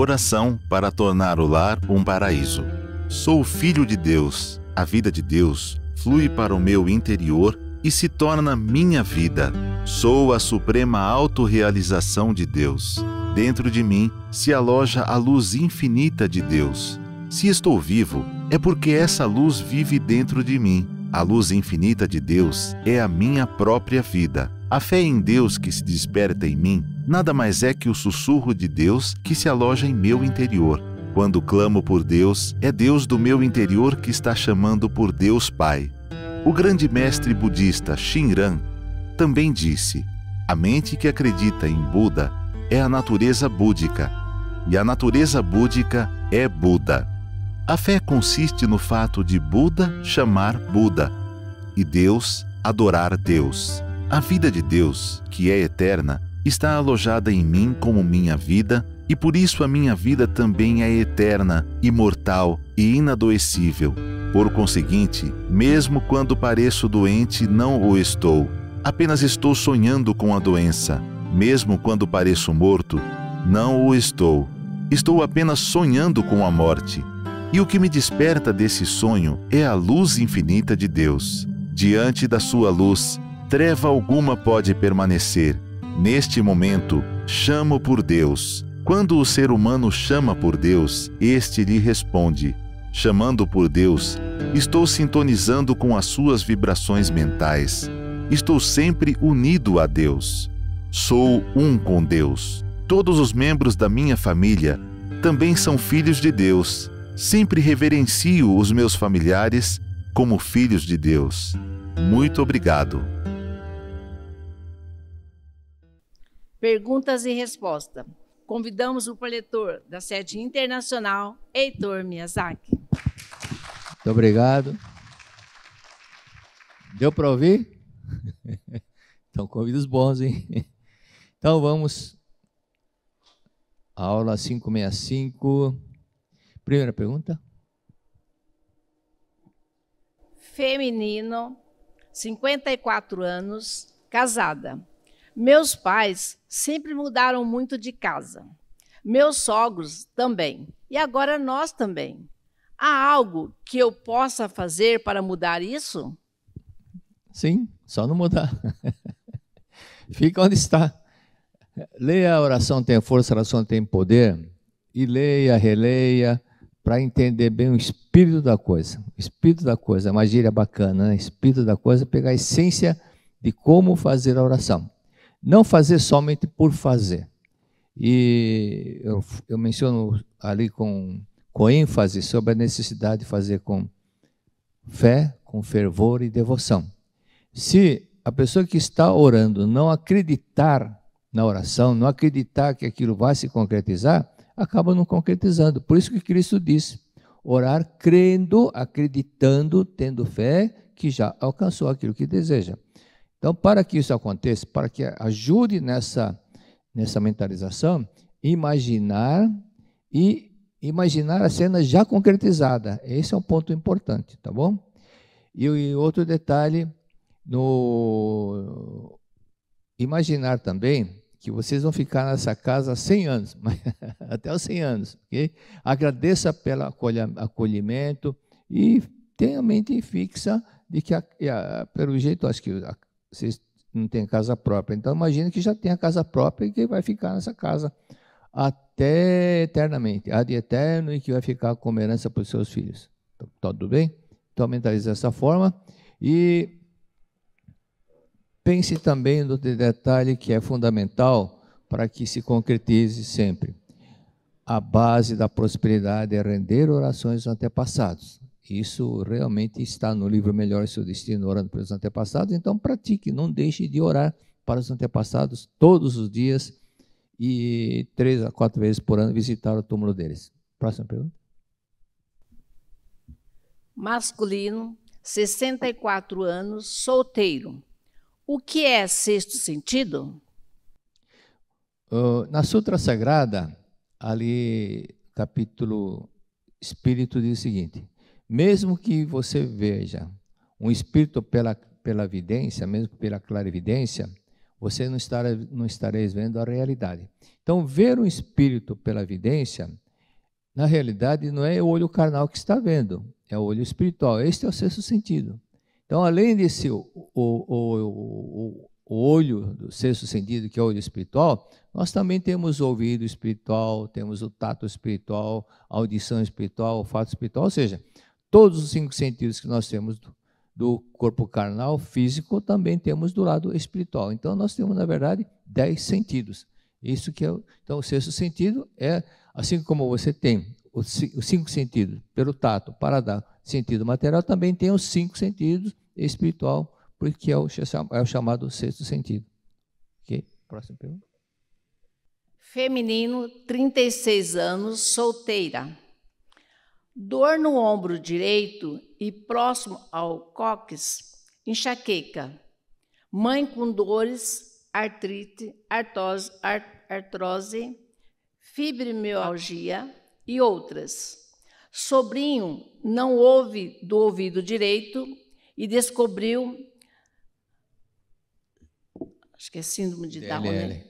Oração para tornar o lar um paraíso. Sou filho de Deus. A vida de Deus flui para o meu interior e se torna minha vida. Sou a suprema autorrealização de Deus. Dentro de mim se aloja a luz infinita de Deus. Se estou vivo, é porque essa luz vive dentro de mim. A luz infinita de Deus é a minha própria vida. A fé em Deus que se desperta em mim nada mais é que o sussurro de Deus que se aloja em meu interior. Quando clamo por Deus, é Deus do meu interior que está chamando por Deus Pai. O grande mestre budista Shinran também disse: a mente que acredita em Buda é a natureza búdica, e a natureza búdica é Buda. A fé consiste no fato de Buda chamar Buda e Deus adorar Deus. A vida de Deus, que é eterna, está alojada em mim como minha vida, e por isso a minha vida também é eterna, imortal e inadoecível. Por conseguinte, mesmo quando pareço doente, não o estou. Apenas estou sonhando com a doença. Mesmo quando pareço morto, não o estou. Estou apenas sonhando com a morte. E o que me desperta desse sonho é a luz infinita de Deus. Diante da sua luz, treva alguma pode permanecer. Neste momento, chamo por Deus. Quando o ser humano chama por Deus, este lhe responde. Chamando por Deus, estou sintonizando com as suas vibrações mentais. Estou sempre unido a Deus. Sou um com Deus. Todos os membros da minha família também são filhos de Deus. Sempre reverencio os meus familiares como filhos de Deus. Muito obrigado. Perguntas e respostas. Convidamos o preletor da sede internacional, Heitor Miyazaki. Muito obrigado. Deu para ouvir? Então, convidos bons, hein? Então, vamos à aula 565. Primeira pergunta. Feminino, 54 anos, casada. Meus pais sempre mudaram muito de casa. Meus sogros também. E agora nós também. Há algo que eu possa fazer para mudar isso? Sim, só não mudar. Fica onde está. Leia a oração Tem Força, a oração Tem Poder, e leia, releia, para entender bem o espírito da coisa. O espírito da coisa, uma gíria bacana, né? Espírito da coisa, pegar a essência de como fazer a oração. Não fazer somente por fazer. E eu menciono ali com ênfase sobre a necessidade de fazer com fé, com fervor e devoção. Se a pessoa que está orando não acreditar na oração, não acreditar que aquilo vai se concretizar, acaba não concretizando. Por isso que Cristo disse, orar crendo, acreditando, tendo fé, que já alcançou aquilo que deseja. Então, para que isso aconteça, para que ajude nessa mentalização, imaginar a cena já concretizada. Esse é um ponto importante, tá bom? E outro detalhe, imaginar também que vocês vão ficar nessa casa 100 anos, até os 100 anos, ok? Agradeça pelo acolhimento e tenha a mente fixa de que, pelo jeito, acho que vocês não têm casa própria, então imagine que já tem a casa própria e que vai ficar nessa casa até eternamente, ad eterno, e que vai ficar como herança para os seus filhos. Tudo bem? Então mentalize dessa forma e pense também no detalhe que é fundamental para que se concretize sempre. A base da prosperidade é render orações aos antepassados. Isso realmente está no livro Melhor Seu Destino, orando pelos antepassados. Então pratique, não deixe de orar para os antepassados todos os dias e 3 a 4 vezes por ano visitar o túmulo deles. Próxima pergunta. Masculino, 64 anos, solteiro. O que é sexto sentido? Na Sutra Sagrada, ali, capítulo Espírito, diz o seguinte: mesmo que você veja um espírito pela vidência, mesmo pela clarividência, você não estareis vendo a realidade. Então, ver um espírito pela vidência, na realidade, não é o olho carnal que está vendo, é o olho espiritual. Este é o sexto sentido. Então, além desse o olho do sexto sentido, que é o olho espiritual, nós também temos o ouvido espiritual, temos o tato espiritual, a audição espiritual, o olfato espiritual, ou seja, todos os 5 sentidos que nós temos do corpo carnal, físico, também temos do lado espiritual. Então, nós temos, na verdade, 10 sentidos. Isso que é, então, o sexto sentido é, assim como você tem os 5 sentidos pelo tato para dar sentido material, também tem os 5 sentidos espiritual, porque é o chamado sexto sentido. Ok? Próxima pergunta. Feminino, 36 anos, solteira. Dor no ombro direito e próximo ao cóccix, enxaqueca. Mãe com dores, artrite, artrose, fibromialgia e outras. Sobrinho não ouve do ouvido direito e descobriu, acho que é síndrome de Down, né?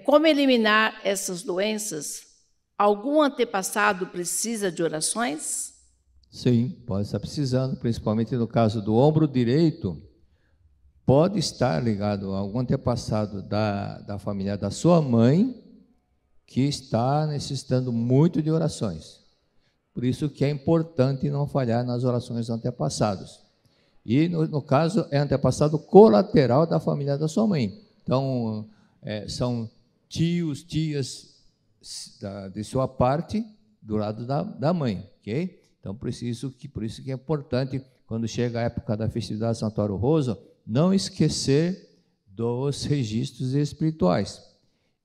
Como eliminar essas doenças? Algum antepassado precisa de orações? Sim, pode estar precisando, principalmente no caso do ombro direito, pode estar ligado a algum antepassado da família da sua mãe, que está necessitando muito de orações. Por isso que é importante não falhar nas orações dos antepassados. E, no caso, é antepassado colateral da família da sua mãe. Então, são tios, tias de sua parte, do lado da mãe, ok? Então, por isso que é importante, quando chega a época da festividade de São Antônio Roso, não esquecer dos registros espirituais.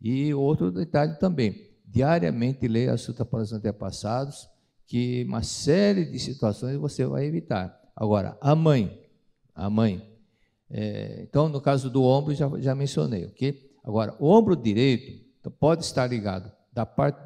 E outro detalhe também, diariamente leia a Suta para os Antepassados, que uma série de situações você vai evitar. Agora, a mãe, então, no caso do ombro, já mencionei, ok? Agora, o ombro direito pode estar ligado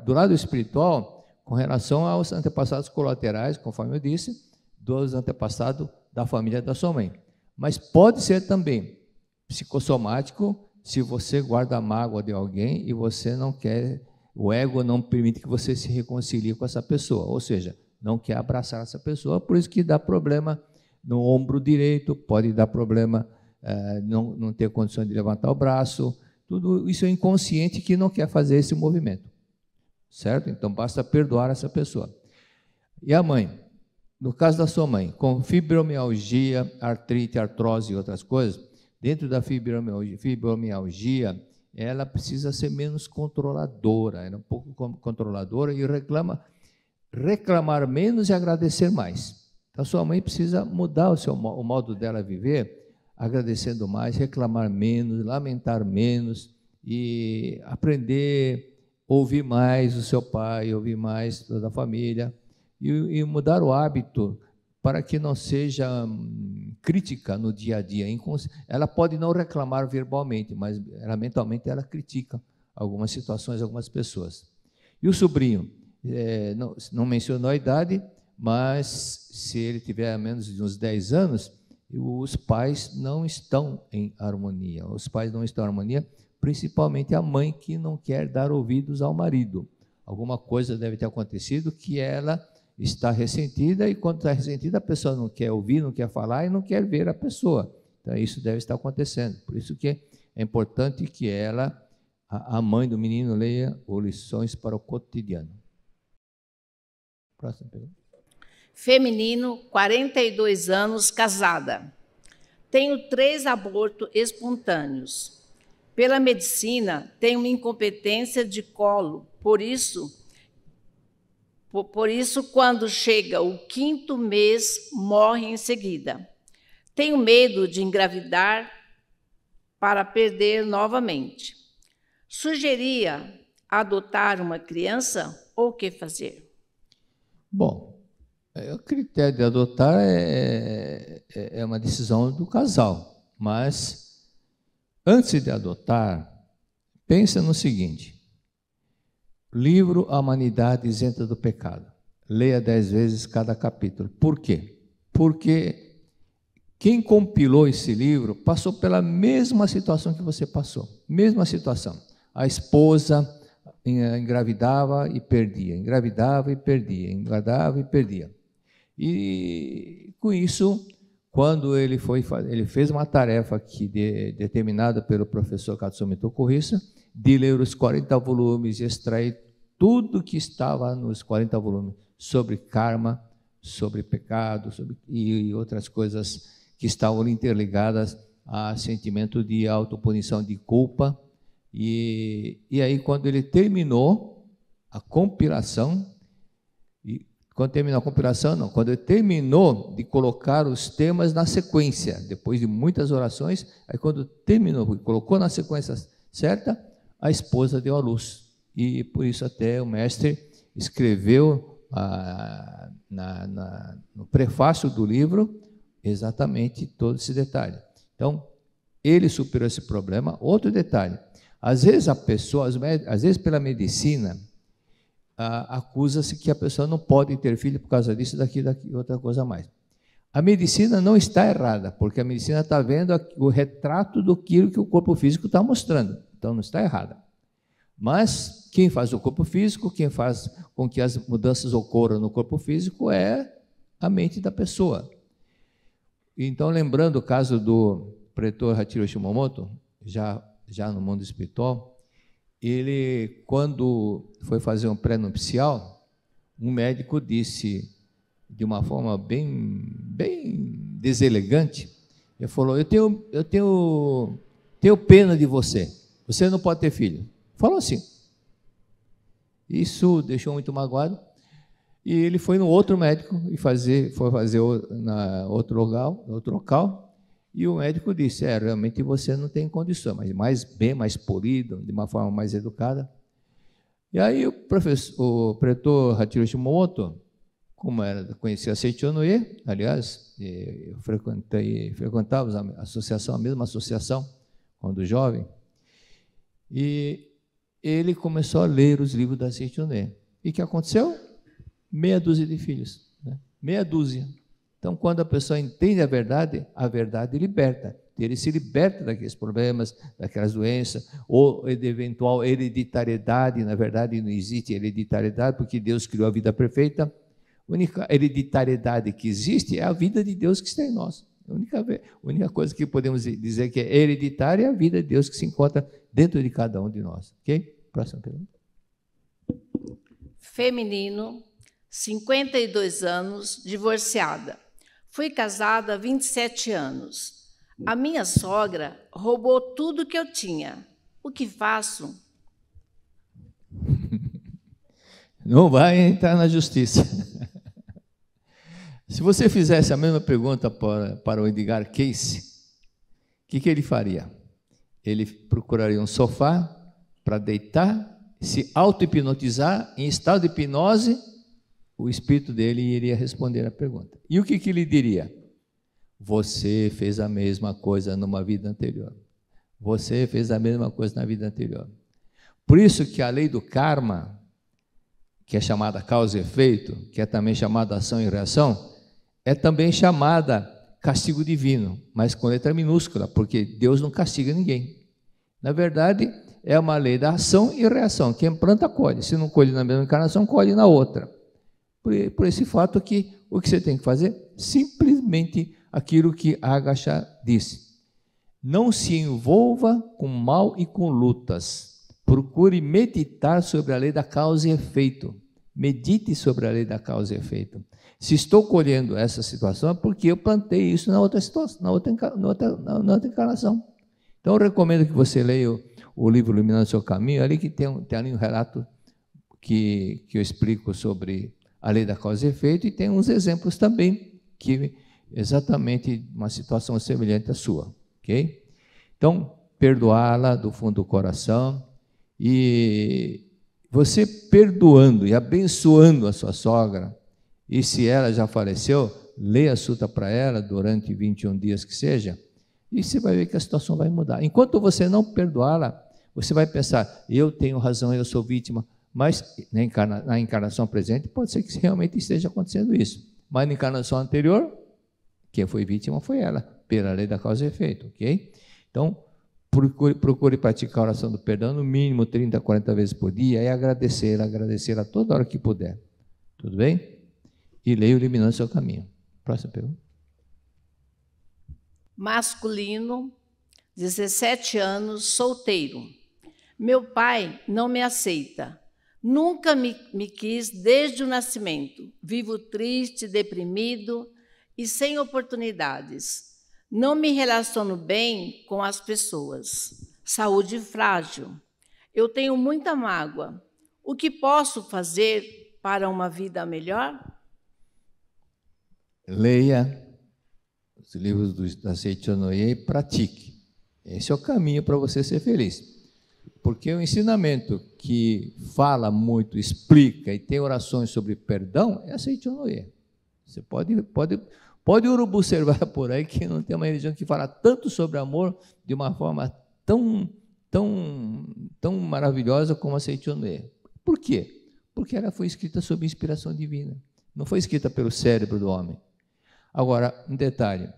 do lado espiritual com relação aos antepassados colaterais, conforme eu disse, dos antepassados da família da sua mãe. Mas pode ser também psicossomático, se você guarda a mágoa de alguém e você não quer, o ego não permite que você se reconcilie com essa pessoa, ou seja, não quer abraçar essa pessoa, por isso que dá problema no ombro direito, pode dar problema, não ter condições de levantar o braço, tudo isso é inconsciente que não quer fazer esse movimento, certo? Então basta perdoar essa pessoa. E a mãe? No caso da sua mãe, com fibromialgia, artrite, artrose e outras coisas, dentro da fibromialgia, ela precisa ser menos controladora, ela é um pouco controladora e reclamar menos e agradecer mais. Então, sua mãe precisa mudar o modo dela viver, agradecendo mais, reclamar menos, lamentar menos e aprender a ouvir mais o seu pai, ouvir mais toda a família e mudar o hábito para que não seja crítica no dia a dia. Ela pode não reclamar verbalmente, mas mentalmente ela critica algumas situações, algumas pessoas. E o sobrinho, não mencionou a idade, mas se ele tiver menos de uns 10 anos, os pais não estão em harmonia. Os pais não estão em harmonia, principalmente a mãe que não quer dar ouvidos ao marido. Alguma coisa deve ter acontecido que ela está ressentida, e quando está ressentida, a pessoa não quer ouvir, não quer falar e não quer ver a pessoa. Então, isso deve estar acontecendo. Por isso que é importante que a mãe do menino, leia o Lições para o Cotidiano. Próxima pergunta. Feminino, 42 anos, casada. Tenho 3 abortos espontâneos. Pela medicina, tenho uma incompetência de colo, por isso, quando chega o 5º mês, morre em seguida. Tenho medo de engravidar para perder novamente. Sugeria adotar uma criança ou o que fazer? Bom, o critério de adotar é uma decisão do casal, mas antes de adotar, pensa no seguinte: livro A Humanidade Isenta do Pecado. Leia 10 vezes cada capítulo. Por quê? Porque Quem compilou esse livro passou pela mesma situação que você passou. Mesma situação. A esposa engravidava e perdia, engravidava e perdia, engravidava e perdia. E com isso, quando ele fez uma tarefa determinada pelo professor Katsumi Tokuhisa, de ler os 40 volumes e extrair tudo que estava nos 40 volumes sobre karma, sobre pecado, e outras coisas que estavam interligadas a sentimento de autopunição, de culpa. E aí, quando ele terminou a compilação, quando ele terminou de colocar os temas na sequência, depois de muitas orações, aí quando terminou, colocou na sequência certa, a esposa deu à luz. E por isso até o mestre escreveu no prefácio do livro exatamente todo esse detalhe. Então, ele superou esse problema. Outro detalhe, às vezes a pessoa, às vezes pela medicina, acusa-se que a pessoa não pode ter filho por causa disso, daquilo, outra coisa a mais. A medicina não está errada, porque a medicina está vendo o retrato do que o corpo físico está mostrando. Então não está errada. Mas quem faz o corpo físico, quem faz com que as mudanças ocorram no corpo físico é a mente da pessoa. Então, lembrando o caso do pretor Hachiro Shimamoto, já no mundo espiritual, ele, quando foi fazer um pré-nupcial, um médico disse, de uma forma bem deselegante, ele falou, eu tenho pena de você, você não pode ter filho. Falou assim. Isso deixou muito magoado, e ele foi no outro médico, e foi fazer outro local, e o médico disse, realmente você não tem condição, mas bem mais polido, de uma forma mais educada. E aí o pretor Hachiro Shimamoto, como conhecia a Seicho Noe, aliás, eu frequentava a mesma associação, quando jovem, e ele começou a ler os livros da Seicho Noe. E o que aconteceu? Meia dúzia de filhos, né? Meia dúzia. Então, quando a pessoa entende a verdade liberta. Ele se liberta daqueles problemas, daquelas doenças, ou de eventual hereditariedade. Na verdade, não existe hereditariedade, porque Deus criou a vida perfeita. A única hereditariedade que existe é a vida de Deus que está em nós. A única coisa que podemos dizer que é hereditária é a vida de Deus que se encontra dentro de cada um de nós. Ok? Próxima pergunta. Feminino, 52 anos, divorciada. Fui casada há 27 anos. A minha sogra roubou tudo que eu tinha. O que faço? Não vai entrar na justiça. Se você fizesse a mesma pergunta para o Edgar Cayce, o que ele faria? Ele procuraria um sofá para deitar, se auto-hipnotizar, em estado de hipnose, o espírito dele iria responder a pergunta. E o que ele diria? Você fez a mesma coisa numa vida anterior. Você fez a mesma coisa na vida anterior. Por isso que a lei do karma, que é chamada causa e efeito, que é também chamada ação e reação, é também chamada castigo divino, mas com letra minúscula, porque Deus não castiga ninguém. Na verdade, é uma lei da ação e reação. Quem planta, colhe. Se não colhe na mesma encarnação, colhe na outra. Por esse fato que o que você tem que fazer? Simplesmente aquilo que Agachá disse. Não se envolva com mal e com lutas. Procure meditar sobre a lei da causa e efeito. Medite sobre a lei da causa e efeito. Se estou colhendo essa situação, é porque eu plantei isso na outra situação, na outra encarnação. Então, eu recomendo que você leia o livro Iluminando o Seu Caminho, ali que tem ali um relato que eu explico sobre a lei da causa e efeito, e tem uns exemplos também, que exatamente uma situação semelhante à sua, ok? Então, perdoá-la do fundo do coração, e você perdoando e abençoando a sua sogra, e se ela já faleceu, leia a suta para ela durante 21 dias que seja, e você vai ver que a situação vai mudar. Enquanto você não perdoá-la, você vai pensar, eu tenho razão, eu sou vítima, mas na encarnação presente pode ser que realmente esteja acontecendo isso. Mas na encarnação anterior, Quem foi vítima foi ela, pela lei da causa e efeito, ok? Então, procure praticar a oração do perdão no mínimo 30, 40 vezes por dia e agradecer a toda hora que puder. Tudo bem? E leia Iluminando Seu Caminho. Próxima pergunta. Masculino, 17 anos, solteiro. Meu pai não me aceita. Nunca me quis desde o nascimento. Vivo triste, deprimido e sem oportunidades. Não me relaciono bem com as pessoas. Saúde frágil. Eu tenho muita mágoa. O que posso fazer para uma vida melhor? Leia os livros da Seiichi Noye e pratique. Esse é o caminho para você ser feliz. Porque o ensinamento que fala muito, explica e tem orações sobre perdão é a Seiichi Noye. Você pode observar por aí que não tem uma religião que fala tanto sobre amor de uma forma tão maravilhosa como a Seiichi Noye. Por quê? Porque ela foi escrita sob inspiração divina. Não foi escrita pelo cérebro do homem. Agora, um detalhe.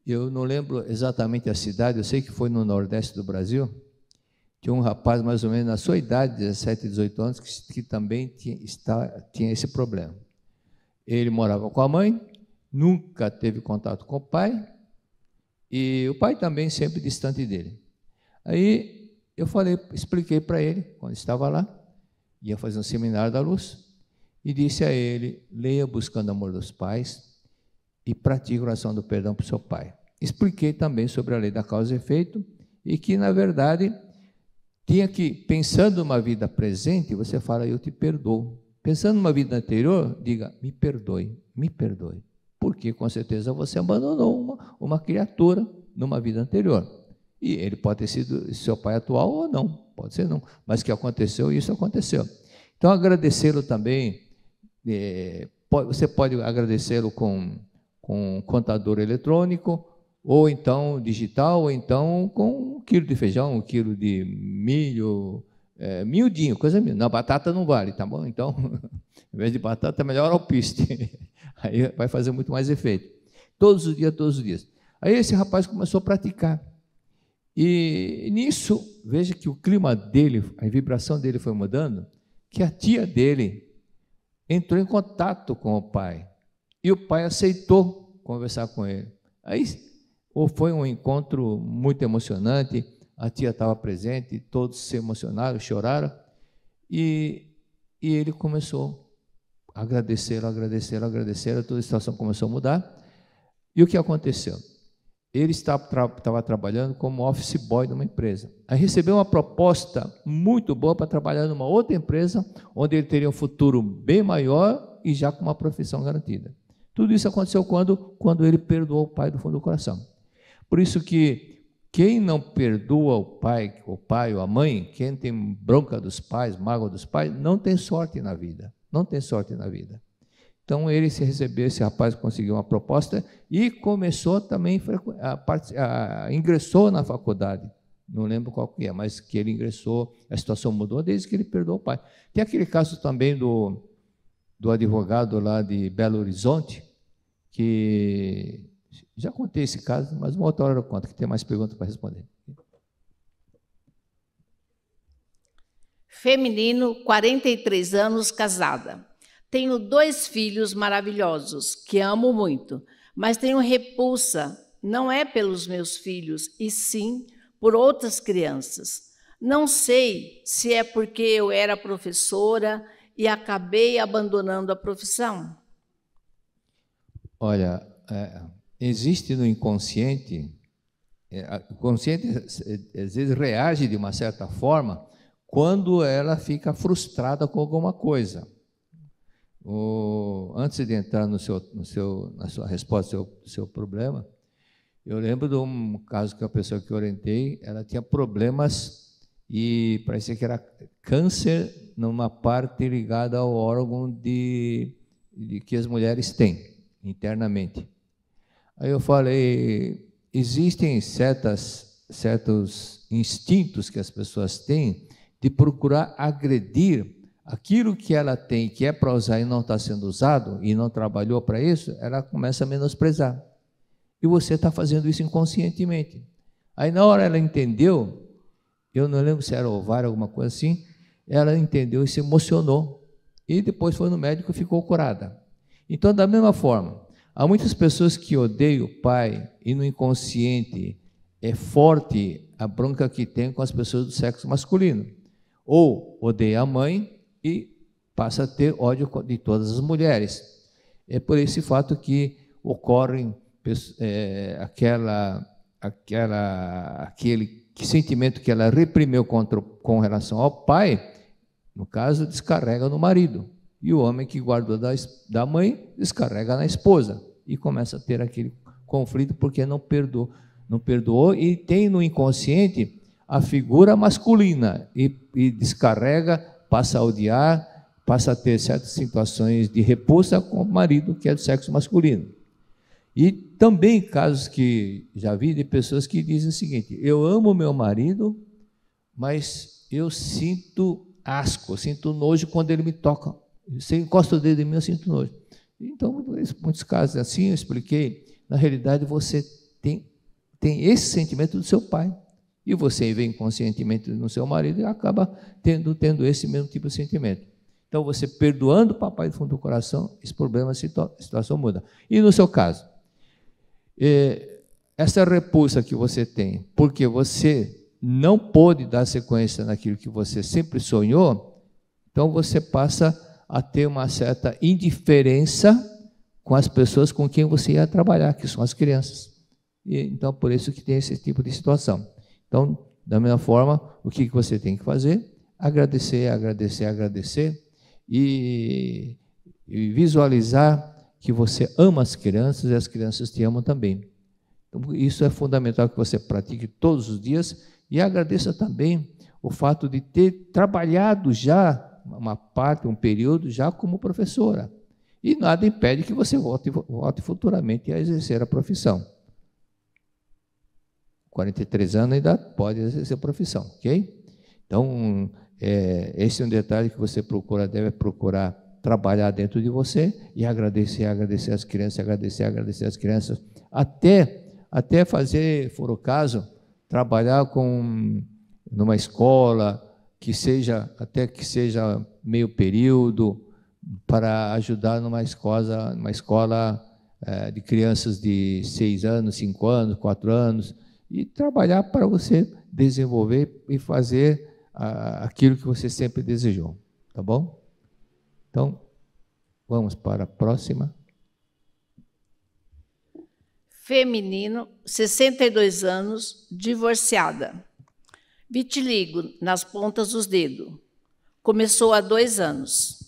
Eu não lembro exatamente a cidade, eu sei que foi no Nordeste do Brasil. Tinha um rapaz mais ou menos na sua idade, 17, 18 anos, que também tinha esse problema. Ele morava com a mãe, nunca teve contato com o pai, e o pai também sempre distante dele. Aí eu expliquei para ele, quando estava lá, ia fazer um seminário da luz, e disse a ele: leia Buscando o Amor dos Pais e pratique a oração do perdão para o seu pai. Expliquei também sobre a lei da causa e efeito, e que, na verdade, tinha que, pensando numa vida presente, você fala: eu te perdoo. Pensando numa vida anterior, diga: me perdoe, me perdoe. Porque, com certeza, você abandonou uma criatura numa vida anterior. E ele pode ter sido seu pai atual ou não, pode ser não. Mas que aconteceu, isso aconteceu. Então, agradecê-lo também, você pode agradecê-lo com um contador eletrônico, ou então digital, ou então com 1 quilo de feijão, 1 quilo de milho, miudinho, coisa miúda. Não, batata não vale, tá bom? Então, em vez de batata, melhor alpiste. Aí vai fazer muito mais efeito. Todos os dias. Aí esse rapaz começou a praticar. E nisso, veja que o clima dele, a vibração dele foi mudando, que a tia dele entrou em contato com o pai. E o pai aceitou conversar com ele. Aí foi um encontro muito emocionante, a tia estava presente, todos se emocionaram, choraram, e ele começou a agradecer, toda a situação começou a mudar. E o que aconteceu? Ele estava trabalhando como office boy numa empresa. Aí recebeu uma proposta muito boa para trabalhar numa outra empresa, onde ele teria um futuro bem maior e já com uma profissão garantida. Tudo isso aconteceu quando ele perdoou o pai do fundo do coração. Por isso que quem não perdoa o pai ou a mãe, quem tem bronca dos pais, mágoa dos pais, não tem sorte na vida. Não tem sorte na vida. Então, esse rapaz conseguiu uma proposta e começou também, ingressou na faculdade. Não lembro qual que é, mas que ele ingressou, a situação mudou desde que ele perdoou o pai. Tem aquele caso também do advogado lá de Belo Horizonte, que já contei esse caso, mas uma outra hora eu conto, que tem mais perguntas para responder. Feminino, 43 anos, casada. Tenho 2 filhos maravilhosos, que amo muito, mas tenho repulsa, não é pelos meus filhos, e sim por outras crianças. Não sei se é porque eu era professora e acabei abandonando a profissão. Olha, existe no inconsciente, o consciente às vezes reage de uma certa forma quando ela fica frustrada com alguma coisa. Antes de entrar na sua resposta ao seu problema, eu lembro de um caso que a pessoa que eu orientei, ela tinha problemas e parecia que era câncer numa parte ligada ao órgão de que as mulheres têm internamente. Aí eu falei, existem certos instintos que as pessoas têm de procurar agredir aquilo que ela tem, que é para usar e não está sendo usado, e não trabalhou para isso, ela começa a menosprezar. e você está fazendo isso inconscientemente. Aí na hora ela entendeu, eu não lembro se era ovário, alguma coisa assim, ela entendeu e se emocionou, e depois foi no médico e ficou curada. Então, da mesma forma, há muitas pessoas que odeiam o pai, e no inconsciente é forte a bronca que tem com as pessoas do sexo masculino, ou odeia a mãe e passa a ter ódio de todas as mulheres. É por esse fato que ocorre aquele sentimento que ela reprimiu com relação ao pai, no caso, descarrega no marido. E o homem que guardou da mãe, descarrega na esposa. E começa a ter aquele conflito porque não perdoou e tem no inconsciente a figura masculina. E descarrega, passa a odiar, passa a ter certas situações de repulsa com o marido, que é do sexo masculino. E também casos que já vi de pessoas que dizem o seguinte: eu amo meu marido, mas eu sinto asco, eu sinto nojo quando ele me toca. Você encosta o dedo em mim, eu sinto nojo. Então, muitos casos assim, eu expliquei, na realidade você tem esse sentimento do seu pai, e você vê inconscientemente no seu marido e acaba tendo esse mesmo tipo de sentimento. Então, você perdoando o papai do fundo do coração, esse problema, a situação muda. E no seu caso, essa repulsa que você tem, porque você não pôde dar sequência naquilo que você sempre sonhou, então você passa a ter uma certa indiferença com as pessoas com quem você ia trabalhar, que são as crianças. E, então, por isso que tem esse tipo de situação. Então, da mesma forma, o que você tem que fazer? Agradecer, agradecer, agradecer e visualizar que você ama as crianças e as crianças te amam também. Então, isso é fundamental que você pratique todos os dias e agradeça também o fato de ter trabalhado já uma parte, um período já como professora. E nada impede que você volte futuramente a exercer a profissão. 43 anos ainda pode exercer a profissão, ok? Então, esse é um detalhe que você deve procurar trabalhar dentro de você e agradecer as crianças, agradecer as crianças, até fazer, for o caso, trabalhar numa escola, que seja meio período, para ajudar numa escola de crianças de 6 anos, 5 anos, 4 anos, e trabalhar para você desenvolver e fazer aquilo que você sempre desejou, tá bom? Então, vamos para a próxima. Feminino, 62 anos, divorciada. Vitiligo nas pontas dos dedos. Começou há 2 anos.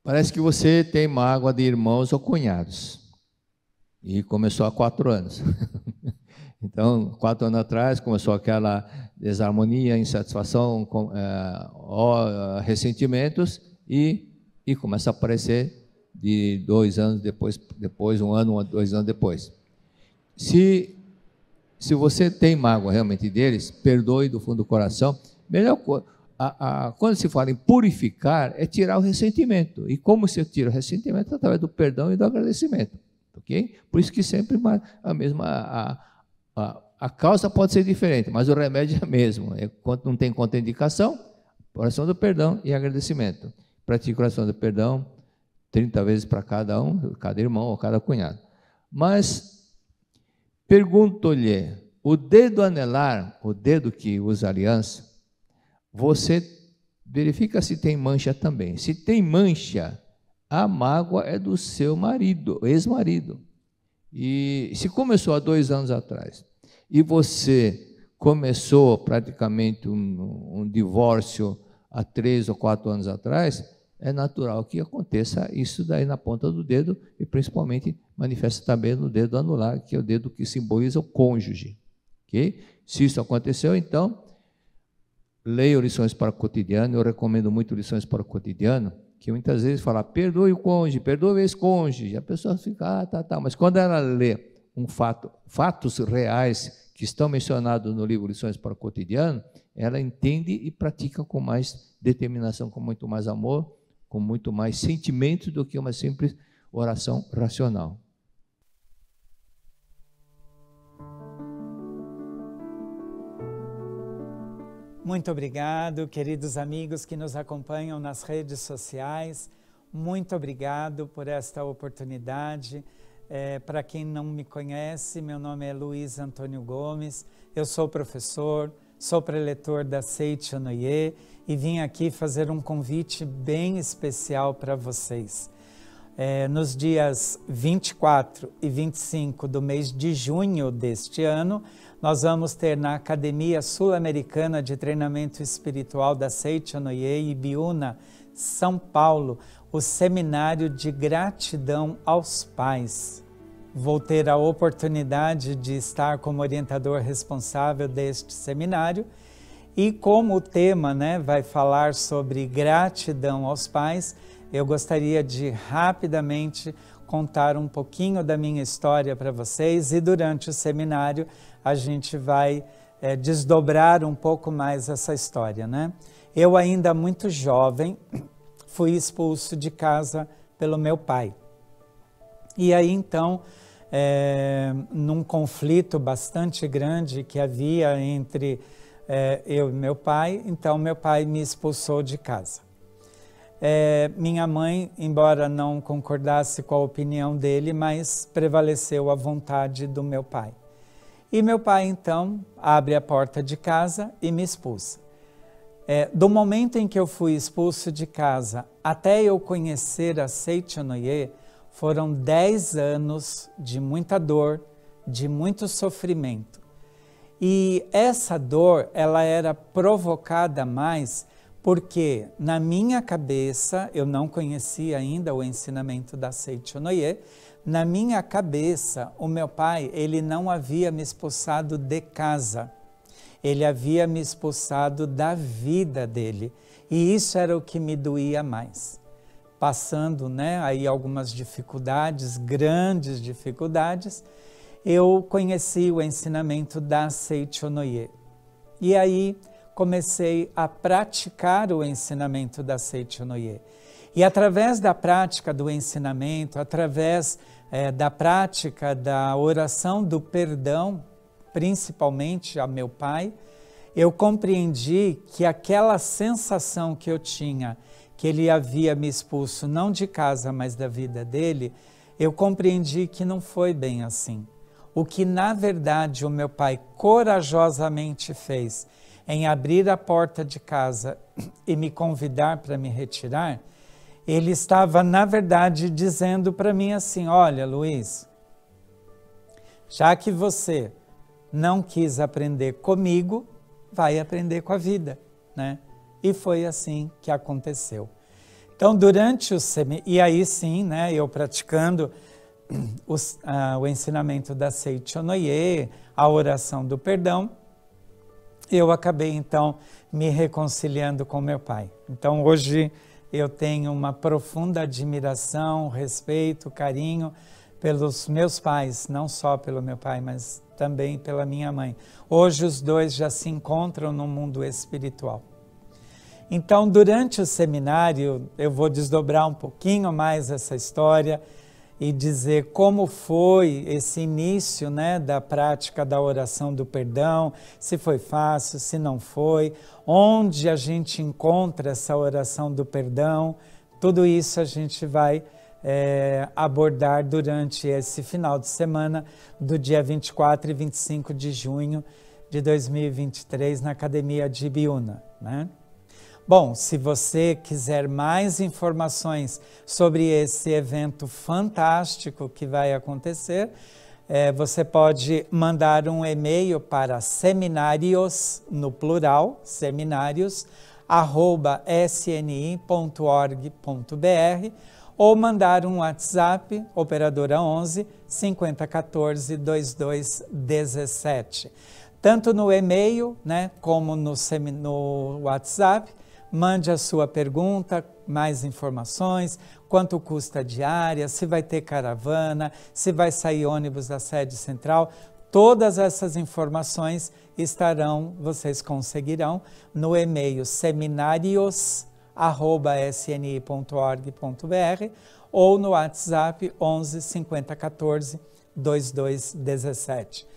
Parece que você tem mágoa de irmãos ou cunhados. E começou há 4 anos. Então, 4 anos atrás, começou aquela desarmonia, insatisfação, ressentimentos, e começa a aparecer de 2 anos depois 1 ano, 2 anos depois. Se você tem mágoa realmente deles, perdoe do fundo do coração. Melhor quando se fala em purificar, é tirar o ressentimento. E como se tira o ressentimento? Através do perdão e do agradecimento. Ok? Por isso que sempre a causa pode ser diferente, mas o remédio é o mesmo. Quando não tem contraindicação, oração do perdão e agradecimento. Pratique a oração do perdão 30 vezes para cada irmão ou cada cunhado. Mas pergunto-lhe, o dedo anelar, o dedo que usa aliança, você verifica se tem mancha também. Se tem mancha, a mágoa é do seu marido, ex-marido. E se começou há 2 anos atrás, e você começou praticamente um divórcio há 3 ou 4 anos atrás, é natural que aconteça isso daí na ponta do dedo, e principalmente manifesta também no dedo anular, que é o dedo que simboliza o cônjuge. Okay? Se isso aconteceu, então, leia Lições para o Cotidiano. Eu recomendo muito Lições para o Cotidiano, que muitas vezes fala, perdoe o cônjuge, perdoe o ex-cônjuge, a pessoa fica, mas quando ela lê fatos reais que estão mencionados no livro Lições para o Cotidiano, ela entende e pratica com mais determinação, com muito mais amor, com muito mais sentimento do que uma simples oração racional. Muito obrigado, queridos amigos que nos acompanham nas redes sociais. Muito obrigado por esta oportunidade. Para quem não me conhece, meu nome é Luiz Antônio Gomes, eu sou professor, sou preletor da Seicho Noye e vim aqui fazer um convite bem especial para vocês. Nos dias 24 e 25 do mês de junho deste ano, nós vamos ter na Academia Sul-Americana de Treinamento Espiritual da Seicho Noye, Ibiúna, São Paulo, o Seminário de Gratidão aos Pais. Vou ter a oportunidade de estar como orientador responsável deste seminário e como o tema, vai falar sobre gratidão aos pais, eu gostaria de rapidamente contar um pouquinho da minha história para vocês e durante o seminário a gente vai desdobrar um pouco mais essa história, Eu ainda muito jovem fui expulso de casa pelo meu pai. E aí então, num conflito bastante grande que havia entre eu e meu pai, então meu pai me expulsou de casa. Minha mãe, embora não concordasse com a opinião dele, mas prevaleceu a vontade do meu pai. E meu pai então abre a porta de casa e me expulsa. Do momento em que eu fui expulso de casa até eu conhecer a Seicho Noye, foram 10 anos de muita dor, de muito sofrimento. E essa dor, ela era provocada mais porque na minha cabeça, eu não conhecia ainda o ensinamento da Seicho Noye, na minha cabeça, o meu pai, ele não havia me expulsado de casa. Ele havia me expulsado da vida dele. E isso era o que me doía mais. Passando aí algumas dificuldades, grandes dificuldades, eu conheci o ensinamento da Seicho Noye. E aí comecei a praticar o ensinamento da Seicho Noye. E através da prática do ensinamento, através da prática da oração do perdão, principalmente a meu pai, eu compreendi que aquela sensação que eu tinha, que ele havia me expulso não de casa, mas da vida dele, eu compreendi que não foi bem assim. O que na verdade o meu pai corajosamente fez em abrir a porta de casa e me convidar para me retirar, ele estava na verdade dizendo para mim assim: olha, Luiz, já que você não quis aprender comigo, vai aprender com a vida, E foi assim que aconteceu. Então, durante o seminário, e aí sim, eu praticando o ensinamento da Seicho Noye, a oração do perdão, eu acabei então me reconciliando com meu pai. Então, hoje eu tenho uma profunda admiração, respeito, carinho pelos meus pais, não só pelo meu pai, mas também pela minha mãe. Hoje os dois já se encontram no mundo espiritual. Então, durante o seminário, eu vou desdobrar um pouquinho mais essa história e dizer como foi esse início da prática da oração do perdão, se foi fácil, se não foi, onde a gente encontra essa oração do perdão, tudo isso a gente vai abordar durante esse final de semana do dia 24 e 25 de junho de 2023 na Academia de Ibiúna, Bom, se você quiser mais informações sobre esse evento fantástico que vai acontecer, você pode mandar um e-mail para seminários, no plural, seminários@sni.org.br ou mandar um WhatsApp, operadora 11 5014 2217. Tanto no e-mail, como no WhatsApp, mande a sua pergunta, mais informações, quanto custa a diária, se vai ter caravana, se vai sair ônibus da sede central. Todas essas informações vocês conseguirão no e-mail seminarios@sni.org.br ou no WhatsApp 11 5014 2217.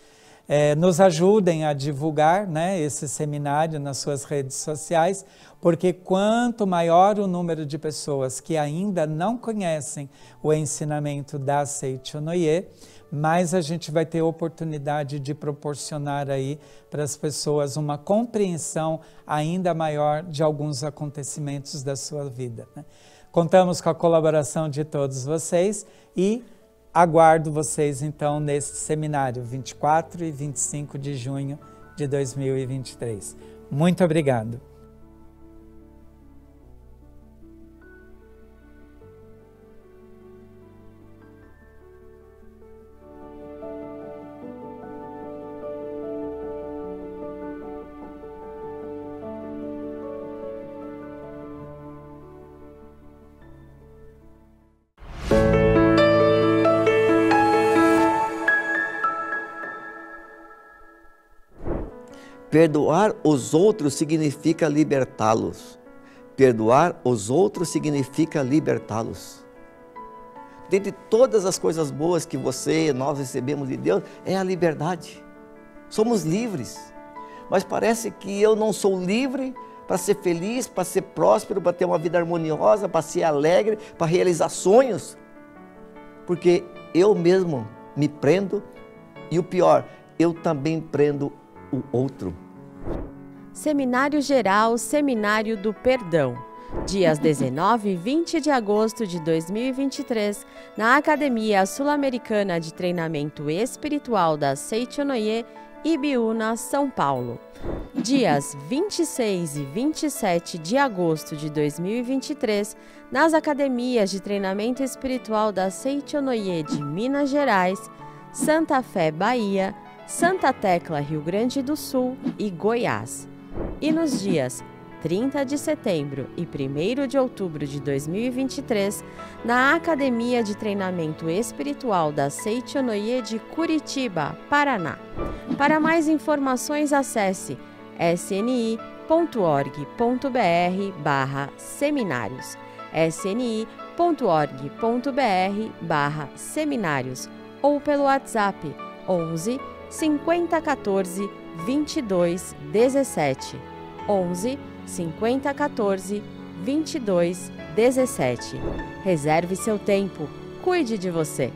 Nos ajudem a divulgar, né, esse seminário nas suas redes sociais, porque quanto maior o número de pessoas que ainda não conhecem o ensinamento da Seicho Noye, mais a gente vai ter oportunidade de proporcionar aí para as pessoas uma compreensão ainda maior de alguns acontecimentos da sua vida, né? Contamos com a colaboração de todos vocês e aguardo vocês, então, nesse seminário, 24 e 25 de junho de 2023. Muito obrigado. Perdoar os outros significa libertá-los. Perdoar os outros significa libertá-los. Dentre todas as coisas boas que você e nós recebemos de Deus, é a liberdade. Somos livres. Mas parece que eu não sou livre para ser feliz, para ser próspero, para ter uma vida harmoniosa, para ser alegre, para realizar sonhos. Porque eu mesmo me prendo e o pior, eu também prendo o outro. Seminário Geral, Seminário do Perdão, dias 19 e 20 de agosto de 2023, na Academia Sul-Americana de Treinamento Espiritual da Seicho Noye, Ibiúna, São Paulo. Dias 26 e 27 de agosto de 2023, nas Academias de Treinamento Espiritual da Seicho Noye de Minas Gerais, Santa Fé, Bahia, Santa Tecla, Rio Grande do Sul e Goiás. E nos dias 30 de setembro e 1º de outubro de 2023, na Academia de Treinamento Espiritual da Seicho Noye de Curitiba, Paraná. Para mais informações, acesse sni.org.br/seminários, sni.org.br/seminários ou pelo WhatsApp 11 5014 22 17, 11 5014 22 17. Reserve seu tempo, cuide de você.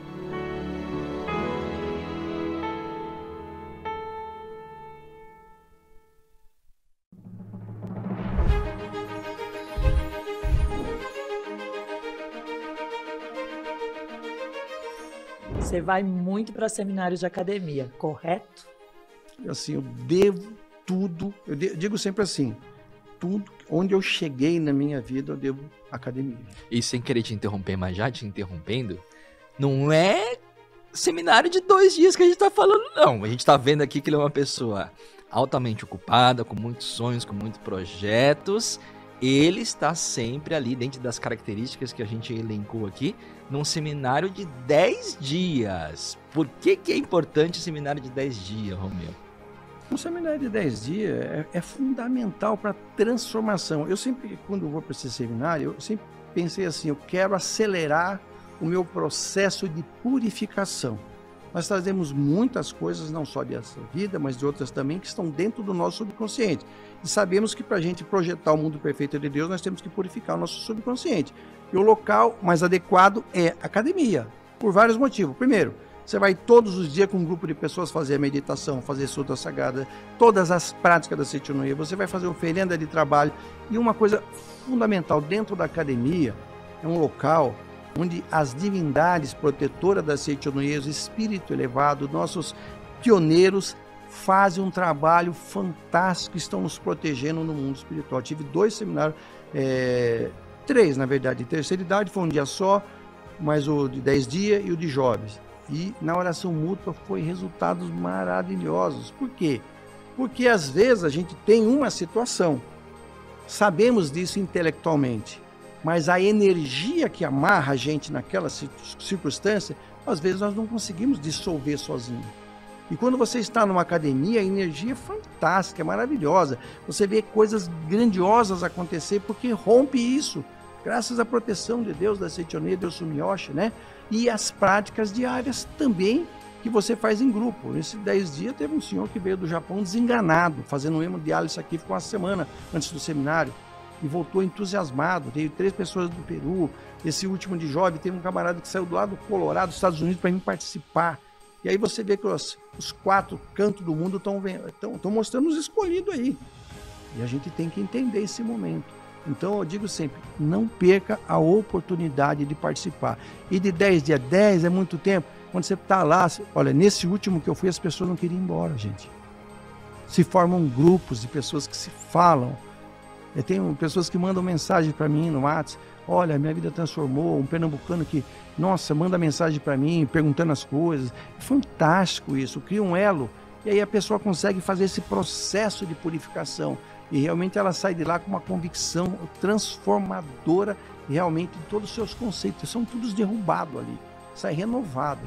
Você vai muito para seminários de academia, correto? Assim, eu devo tudo, eu digo sempre assim, tudo onde eu cheguei na minha vida eu devo à academia. E sem querer te interromper, mas já te interrompendo, não é seminário de 2 dias que a gente tá falando, não. A gente tá vendo aqui que ele é uma pessoa altamente ocupada, com muitos sonhos, com muitos projetos. Ele está sempre ali, dentro das características que a gente elencou aqui, num seminário de 10 dias. Por que é importante o seminário de 10 dias, Romeu? Um seminário de 10 dias é fundamental para transformação. Eu sempre, quando eu vou para esse seminário, eu sempre pensei assim, eu quero acelerar o meu processo de purificação. Nós trazemos muitas coisas, não só dessa vida, mas de outras também, que estão dentro do nosso subconsciente. E sabemos que para a gente projetar o mundo perfeito de Deus, nós temos que purificar o nosso subconsciente. E o local mais adequado é a academia, por vários motivos. Primeiro, você vai todos os dias com um grupo de pessoas fazer a meditação, fazer sutra sagrada, todas as práticas da Seicho Noye, você vai fazer oferenda de trabalho. E uma coisa fundamental, dentro da academia, é um local onde as divindades protetoras da Seicho Noye, os espíritos elevados, nossos pioneiros, fazem um trabalho fantástico, estão nos protegendo no mundo espiritual. Tive 2 seminários, 3 na verdade, de terceira idade, foi um dia só, mas o de 10 dias e o de jovens. E na oração mútua foi resultados maravilhosos. Por quê? Porque às vezes a gente tem uma situação, sabemos disso intelectualmente, mas a energia que amarra a gente naquela circunstância, às vezes nós não conseguimos dissolver sozinho. E quando você está numa academia, a energia é fantástica, é maravilhosa. Você vê coisas grandiosas acontecer porque rompe isso, graças à proteção de Deus, da Seicho Noye, Deus Sumiyoshi, né? E as práticas diárias também que você faz em grupo. Nesses 10 dias teve um senhor que veio do Japão desenganado, fazendo hemodiálise aqui, ficou uma semana antes do seminário, e voltou entusiasmado. Veio 3 pessoas do Peru, esse último de jovem, teve um camarada que saiu do lado do Colorado, dos Estados Unidos, para vir participar. E aí você vê que os 4 cantos do mundo estão mostrando os escolhidos aí. E a gente tem que entender esse momento. Então eu digo sempre, não perca a oportunidade de participar. E de 10 dias, 10 é muito tempo. Quando você está lá, olha, nesse último que eu fui, as pessoas não queriam ir embora, gente. Se formam grupos de pessoas que se falam. Eu tenho pessoas que mandam mensagem para mim no WhatsApp. Olha, minha vida transformou. Um pernambucano que, nossa, manda mensagem para mim, perguntando as coisas. É fantástico isso, cria um elo. E aí a pessoa consegue fazer esse processo de purificação. E realmente ela sai de lá com uma convicção transformadora, realmente em todos os seus conceitos. São todos derrubados ali. Sai renovado.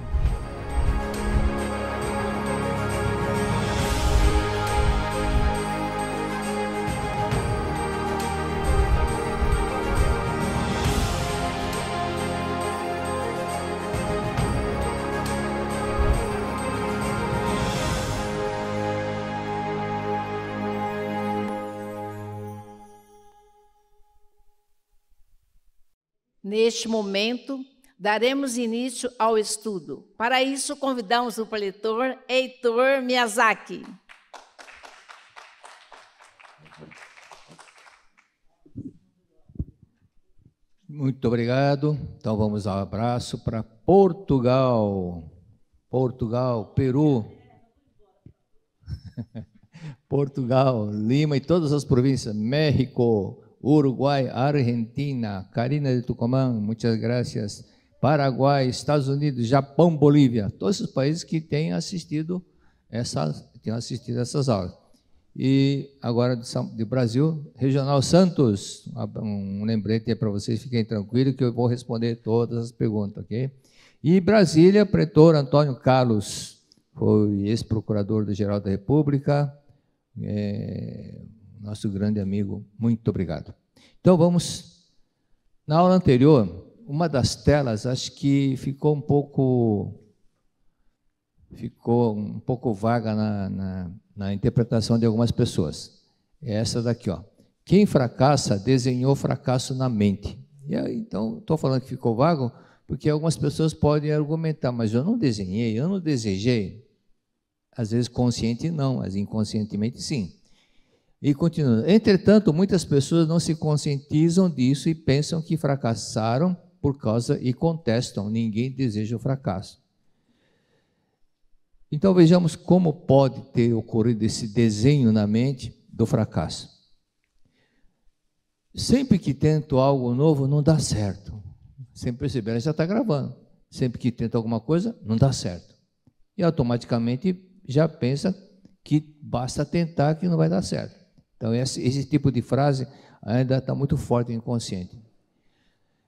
Neste momento, daremos início ao estudo. Para isso, convidamos o preletor Heitor Miyazaki. Muito obrigado. Então vamos ao abraço para Portugal. Portugal, Peru. Portugal, Lima e todas as províncias, México, Uruguai, Argentina, Carina de Tucumã, muitas graças. Paraguai, Estados Unidos, Japão, Bolívia, todos esses países que têm assistido essas aulas. E agora do Brasil, Regional Santos, um lembrete aí para vocês, fiquem tranquilos que eu vou responder todas as perguntas, ok? E Brasília, Pretor Antônio Carlos, foi ex-procurador-geral da República, nosso grande amigo, muito obrigado. Então vamos, na aula anterior, uma das telas, acho que ficou um pouco vaga na interpretação de algumas pessoas. É essa daqui, ó. Quem fracassa, desenhou fracasso na mente. E aí, então, estou falando que ficou vago, porque algumas pessoas podem argumentar, mas eu não desenhei, eu não desejei. Às vezes consciente não, mas inconscientemente sim. E continua. Entretanto, muitas pessoas não se conscientizam disso e pensam que fracassaram por causa e contestam. Ninguém deseja o fracasso. Então vejamos como pode ter ocorrido esse desenho na mente do fracasso. Sempre que tento algo novo, não dá certo. Sempre perceberam, já está gravando. Sempre que tenta alguma coisa, não dá certo. E automaticamente já pensa que basta tentar que não vai dar certo. Então esse tipo de frase ainda está muito forte no inconsciente.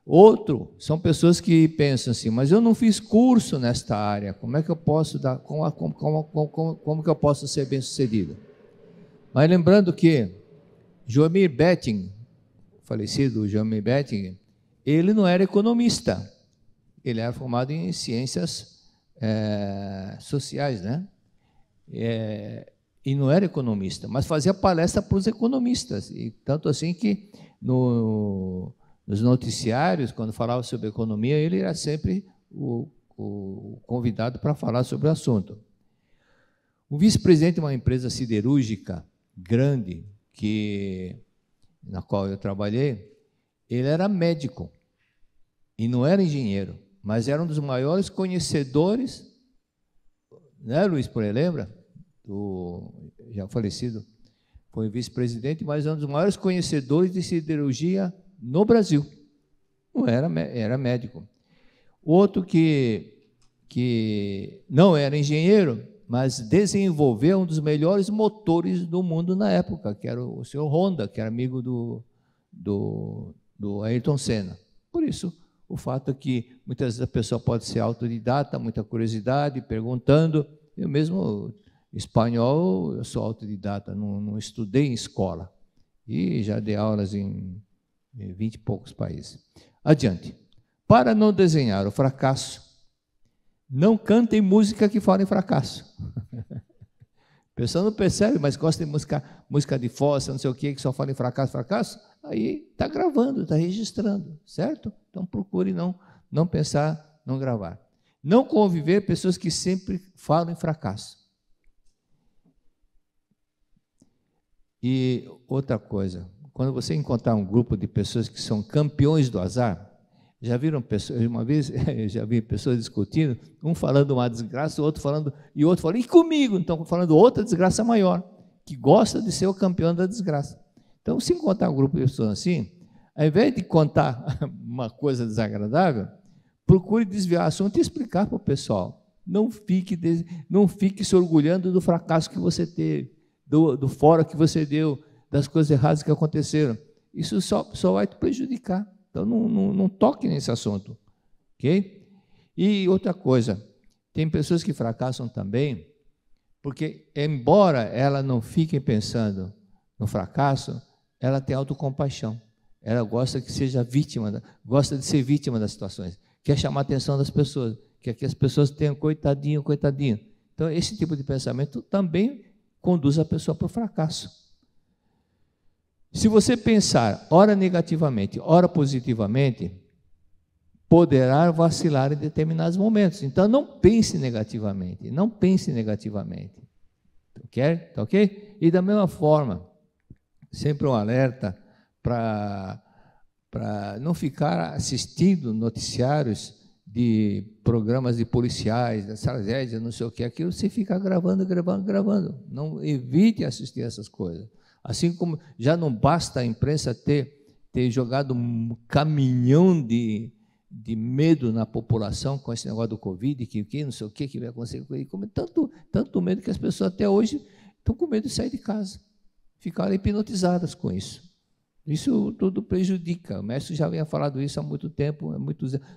Outro, são pessoas que pensam assim, mas eu não fiz curso nesta área, como é que eu posso dar, como que eu posso ser bem-sucedido? Mas lembrando que Joemir Betting, falecido Joemir Betting, ele não era economista, ele era formado em ciências sociais, né? E não era economista, mas fazia palestra para os economistas, e tanto assim que nos noticiários, quando falava sobre economia, ele era sempre o convidado para falar sobre o assunto. O vice-presidente de uma empresa siderúrgica grande, na qual eu trabalhei, ele era médico e não era engenheiro, mas era um dos maiores conhecedores, né, Luiz, por aí, lembra? Do já falecido, foi vice-presidente, mas é um dos maiores conhecedores de siderurgia no Brasil. Não era médico. Outro que não era engenheiro, mas desenvolveu um dos melhores motores do mundo na época, que era o senhor Honda, que era amigo do Ayrton Senna. Por isso, o fato é que muitas vezes a pessoa pode ser autodidata, muita curiosidade, perguntando. Eu mesmo, espanhol, eu sou autodidata, não estudei em escola. E já dei aulas em 20 e poucos países. Adiante. Para não desenhar o fracasso, Não cantem música que fala em fracasso. A pessoa não percebe, mas gosta de música de fossa, não sei o que só fala em fracasso, aí está gravando, está registrando, certo? Então procure não pensar, não gravar. Não conviver pessoas que sempre falam em fracasso. E outra coisa, quando você encontrar um grupo de pessoas que são campeões do azar, já viram pessoas, uma vez eu já vi pessoas discutindo, um falando uma desgraça, o outro falando, e comigo? Então falando outra desgraça maior, que gosta de ser o campeão da desgraça. Então, se encontrar um grupo de pessoas assim, ao invés de contar uma coisa desagradável, procure desviar o assunto e explicar para o pessoal. Não fique se orgulhando do fracasso que você teve, do fora que você deu, das coisas erradas que aconteceram. Isso só vai te prejudicar. Então, não toque nesse assunto. Ok? E outra coisa, tem pessoas que fracassam também, porque, embora ela não fique pensando no fracasso, ela tem autocompaixão. Ela gosta que seja vítima, gosta de ser vítima das situações. Quer chamar a atenção das pessoas, quer que as pessoas tenham coitadinho, coitadinho. Então, esse tipo de pensamento também conduz a pessoa para o fracasso. Se você pensar, ora negativamente, ora positivamente, poderá vacilar em determinados momentos. Então, não pense negativamente, não pense negativamente. Tá ok? E da mesma forma, sempre um alerta para não ficar assistindo noticiários de programas de policiais, da tragédia, não sei o que, aquilo você fica gravando. Não evite assistir essas coisas. Assim como já não basta a imprensa ter jogado um caminhão de medo na população com esse negócio do Covid, que não sei o que vai acontecer, tanto medo que as pessoas até hoje estão com medo de sair de casa, ficaram hipnotizadas com isso. Isso tudo prejudica. O mestre já vinha falando isso há muito tempo,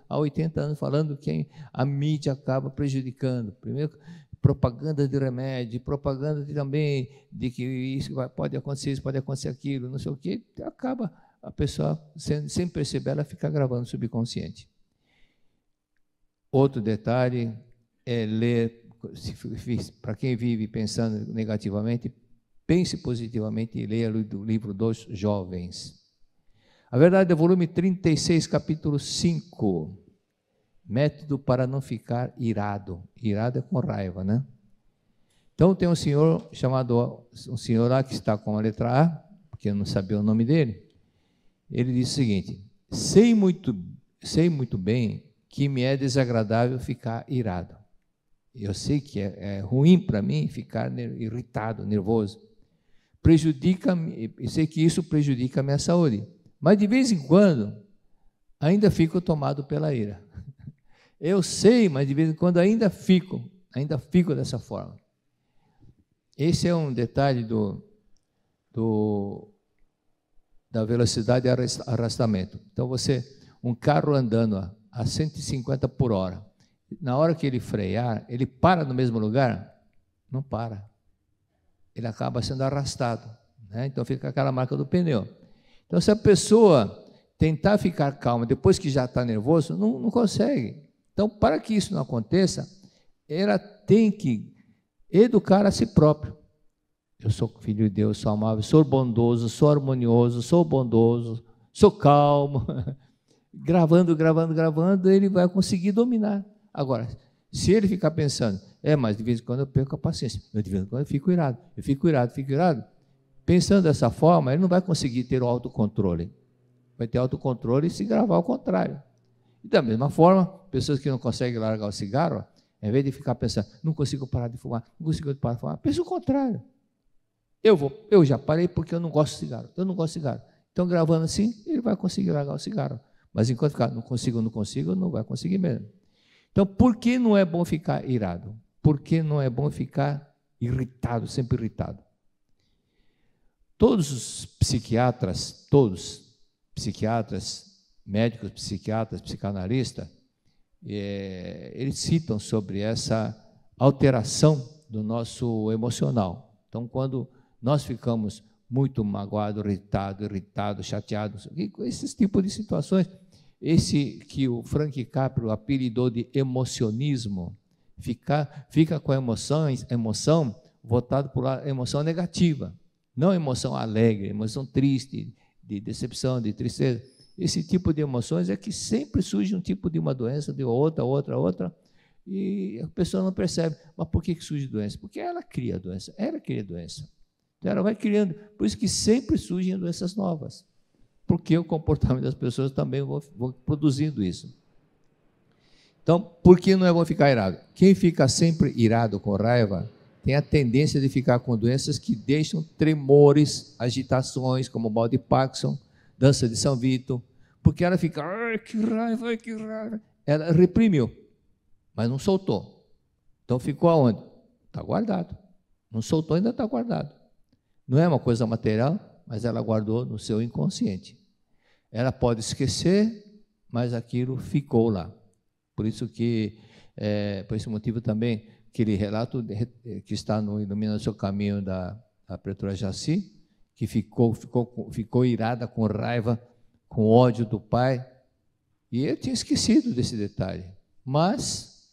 há 80 anos, falando que a mídia acaba prejudicando. Primeiro, propaganda de remédio, propaganda também de que isso pode acontecer, isso pode acontecer aquilo, não sei o que, acaba a pessoa, sem perceber, ela fica gravando no subconsciente. Outro detalhe é ler, para quem vive pensando negativamente, pense positivamente e leia o livro dos jovens. A verdade é volume 36, capítulo 5. Método para não ficar irado. Irado é com raiva, né? Então tem um senhor lá que está com a letra A, porque eu não sabia o nome dele. Ele diz o seguinte: sei muito bem que me é desagradável ficar irado. Eu sei que é ruim para mim ficar irritado, nervoso. Prejudica-me, eu sei que isso prejudica a minha saúde. Mas de vez em quando ainda fico tomado pela ira. Eu sei, mas de vez em quando ainda fico dessa forma. Esse é um detalhe da velocidade de arrastamento. Então, um carro andando a 150 por hora, na hora que ele frear, ele para no mesmo lugar? Não para. Ele acaba sendo arrastado, né? Então fica aquela marca do pneu. Então, se a pessoa tentar ficar calma depois que já está nervoso, não consegue. Então, para que isso não aconteça, ela tem que educar a si próprio. Eu sou filho de Deus, sou amável, sou bondoso, sou harmonioso, sou bondoso, sou calmo. Gravando, ele vai conseguir dominar. Agora, se ele ficar pensando, mas de vez em quando eu perco a paciência, de vez em quando eu fico irado, pensando dessa forma, ele não vai conseguir ter o autocontrole. Vai ter autocontrole se gravar ao contrário. E da mesma forma, pessoas que não conseguem largar o cigarro, em vez de ficar pensando, não consigo parar de fumar, pensa o contrário. Eu já parei porque eu não gosto de cigarro, Então, gravando assim, ele vai conseguir largar o cigarro. Mas enquanto ficar, não consigo, não vai conseguir mesmo. Então, por que não é bom ficar irado? Por que não é bom ficar irritado, sempre irritado? Todos os psiquiatras, médicos, psiquiatras, psicanalistas, eles citam sobre essa alteração do nosso emocional. Então, quando nós ficamos muito magoados, irritados, chateados, esses tipos de situações, esse que o Frank Capra apelidou de emocionismo, fica com a emoção voltada para a emoção negativa, não a emoção alegre, emoção triste, de decepção, de tristeza. Esse tipo de emoções é que sempre surge um tipo de uma doença, de outra, e a pessoa não percebe. Mas por que surge doença? Porque ela cria a doença, Então ela vai criando, por isso que sempre surgem doenças novas, porque o comportamento das pessoas também vão produzindo isso. Então, por que não é bom ficar irado? Quem fica sempre irado com raiva tem a tendência de ficar com doenças que deixam tremores, agitações, como o mal de Parkinson, dança de São Vito, porque ela fica, ai, que raiva, que raiva. Ela reprimiu, mas não soltou. Então ficou aonde? Está guardado. Não soltou, ainda está guardado. Não é uma coisa material, mas ela guardou no seu inconsciente. Ela pode esquecer, mas aquilo ficou lá. Por isso que, por esse motivo também, aquele relato que está no Ilumina o Seu Caminho da Pretora Jaci, que ficou irada, com raiva, com ódio do pai, e eu tinha esquecido desse detalhe. Mas,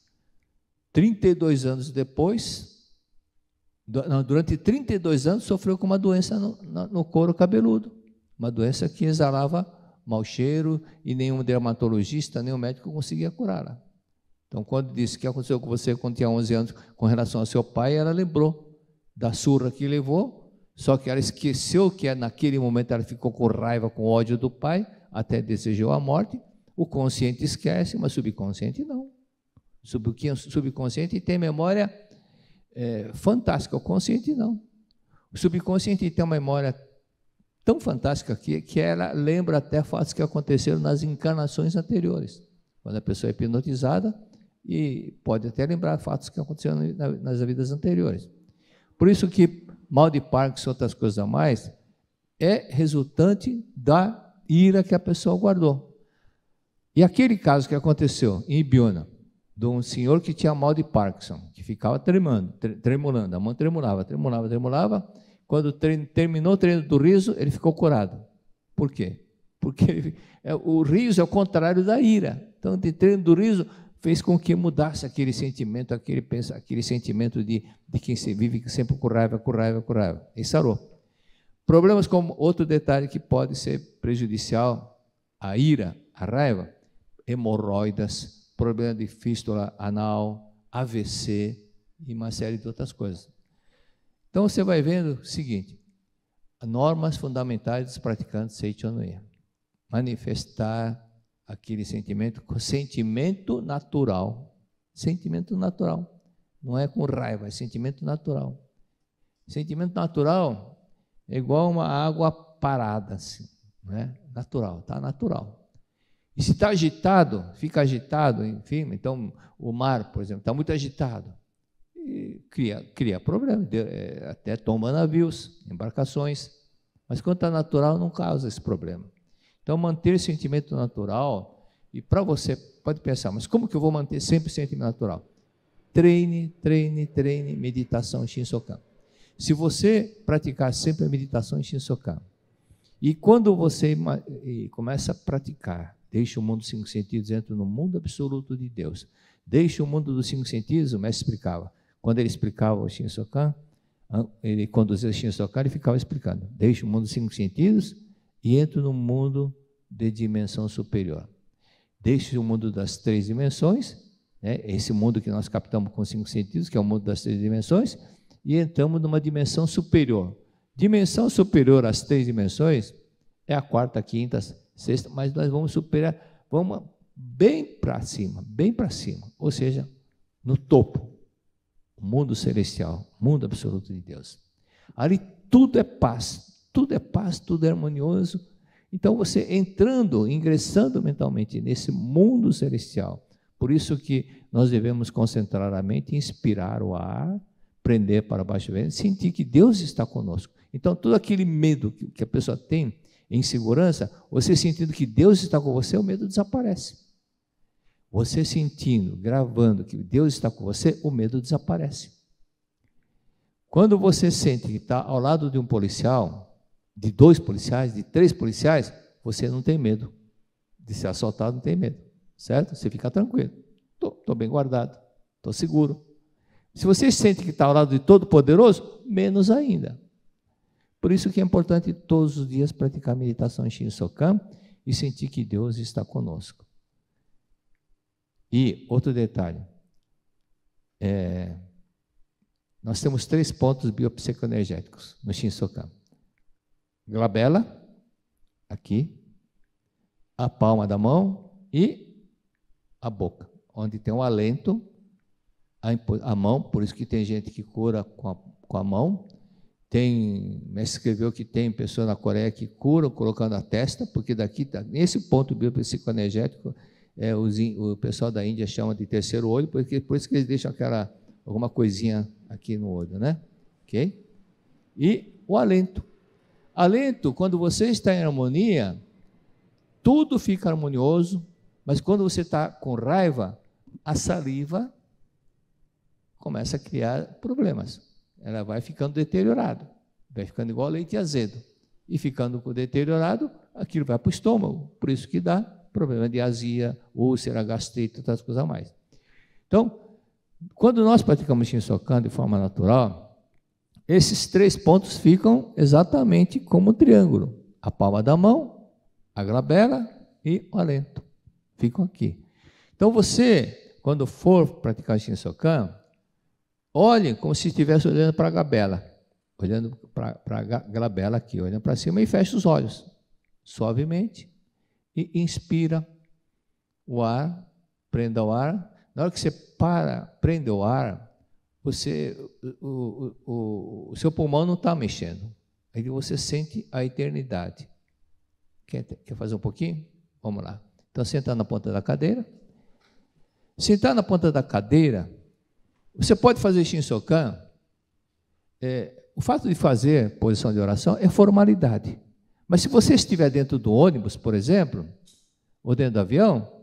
32 anos depois, durante 32 anos, sofreu com uma doença no couro cabeludo, uma doença que exalava mau cheiro e nenhum dermatologista, nenhum médico conseguia curá-la. Então, quando disse que aconteceu com você quando tinha 11 anos com relação ao seu pai, ela lembrou da surra que levou, só que ela esqueceu que naquele momento ela ficou com raiva, com ódio do pai, até desejou a morte. O consciente esquece, mas o subconsciente não. O subconsciente tem memória fantástica, o consciente não. O subconsciente tem uma memória tão fantástica que ela lembra até fatos que aconteceram nas encarnações anteriores, quando a pessoa é hipnotizada, e pode até lembrar fatos que aconteceram nas vidas anteriores. Por isso que mal de Parkinson e outras coisas a mais é resultante da ira que a pessoa guardou. E aquele caso que aconteceu em Ibiúna, de um senhor que tinha mal de Parkinson, que ficava tremulando, a mão tremulava. Quando terminou o treino do riso, ele ficou curado. Por quê? Porque o riso é o contrário da ira. Então, o treino do riso fez com que mudasse aquele sentimento, aquele sentimento de quem se vive sempre com raiva. E sarou. Problemas como outro detalhe que pode ser prejudicial à ira, à raiva, hemorroidas, problema de fístula anal, AVC e uma série de outras coisas. Então você vai vendo o seguinte: normas fundamentais dos praticantes Seichonoye. Manifestar aquele sentimento com sentimento natural. Sentimento natural. Não é com raiva, é sentimento natural. Sentimento natural é igual uma água parada, assim, não é? Natural, está natural. E se está agitado, fica agitado, enfim, então o mar, por exemplo, está muito agitado. E cria problema, até toma navios, embarcações, mas quando está natural não causa esse problema. Então manter sentimento natural, e para você, pode pensar, mas como que eu vou manter sempre sentimento natural? Treine, meditação Shinsokan. Se você praticar sempre a meditação Shinsokan, e quando você começa a praticar, deixa o mundo dos 5 sentidos, entra no mundo absoluto de Deus. Deixa o mundo dos 5 sentidos, o mestre explicava. Quando ele explicava o Shinsokan, ele conduzia o Shinsokan, ele ficava explicando. Deixa o mundo dos 5 sentidos e entra no mundo de dimensão superior. Deixa o mundo das 3 dimensões, né? Esse mundo que nós captamos com 5 sentidos, que é o mundo das 3 dimensões, e entramos numa dimensão superior. Dimensão superior às 3 dimensões é a 4ª, 5ª, 6ª, mas nós vamos superar, vamos bem para cima, ou seja, no topo, o mundo celestial, mundo absoluto de Deus. Ali tudo é paz, tudo é harmonioso. Então você ingressando mentalmente nesse mundo celestial, por isso que nós devemos concentrar a mente, inspirar o ar, prender para baixo, sentir que Deus está conosco. Então todo aquele medo que a pessoa tem, insegurança, você sentindo que Deus está com você, o medo desaparece. Você sentindo, gravando que Deus está com você, o medo desaparece. Quando você sente que está ao lado de um policial, de 2 policiais, de 3 policiais, você não tem medo de ser assaltado, não tem medo, certo? Você fica tranquilo. Estou bem guardado, estou seguro. Se você sente que está ao lado de Todo-Poderoso, menos ainda. Por isso que é importante todos os dias praticar meditação em Shinsokan e sentir que Deus está conosco. E outro detalhe, nós temos 3 pontos biopsicoenergéticos no Shinsokan. Glabela, aqui, a palma da mão e a boca, onde tem o alento, a mão, por isso que tem gente que cura com a mão. Mestre escreveu que tem pessoa na Coreia que curam colocando a testa, porque daqui, nesse ponto biopsicoenergético, o pessoal da Índia chama de terceiro olho, por isso que eles deixam alguma coisinha aqui no olho, né? Ok? E o alento. Alento, quando você está em harmonia, tudo fica harmonioso, mas quando você está com raiva, a saliva começa a criar problemas. Ela vai ficando deteriorada, vai ficando igual leite azedo. E ficando deteriorado, aquilo vai para o estômago, por isso que dá problema de azia, úlcera, gastrite, outras coisas a mais. Então, quando nós praticamos Shinsokan de forma natural, esses 3 pontos ficam exatamente como um triângulo. A palma da mão, a glabela e o alento. Ficam aqui. Então você, quando for praticar Shinsokan, olhe como se estivesse olhando para a glabela. Olhando para a glabela aqui, olhando para cima e fecha os olhos. Suavemente. E inspira o ar, prenda o ar. Na hora que você prende o ar, o seu pulmão não está mexendo. Aí você sente a eternidade. Quer fazer um pouquinho? Vamos lá. Então, sentar na ponta da cadeira. Sentar na ponta da cadeira, você pode fazer Shinsokan. O fato de fazer posição de oração é formalidade. Mas se você estiver dentro do ônibus, por exemplo, ou dentro do avião,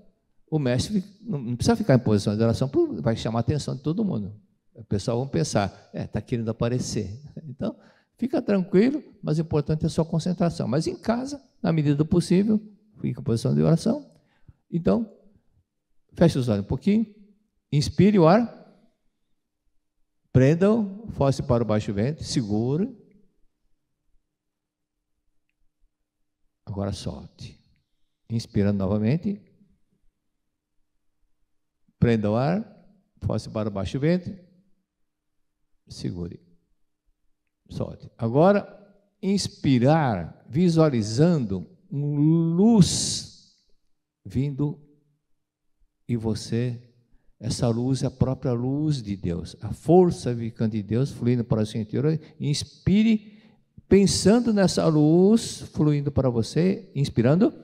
o mestre não precisa ficar em posição de oração, vai chamar a atenção de todo mundo. O pessoal vai pensar, está querendo aparecer. Então, fica tranquilo, mas o importante é a sua concentração. Mas em casa, na medida do possível, fica em posição de oração. Então, feche os olhos um pouquinho, inspire o ar, prenda-o, force para o baixo ventre, segure. Agora solte. Inspirando novamente. Prenda o ar, force para o baixo ventre, segure. Solte. Agora, inspirar, visualizando luz vindo e você, essa luz é a própria luz de Deus, a força vivificante de Deus fluindo para o seu interior. Inspire, pensando nessa luz fluindo para você, inspirando,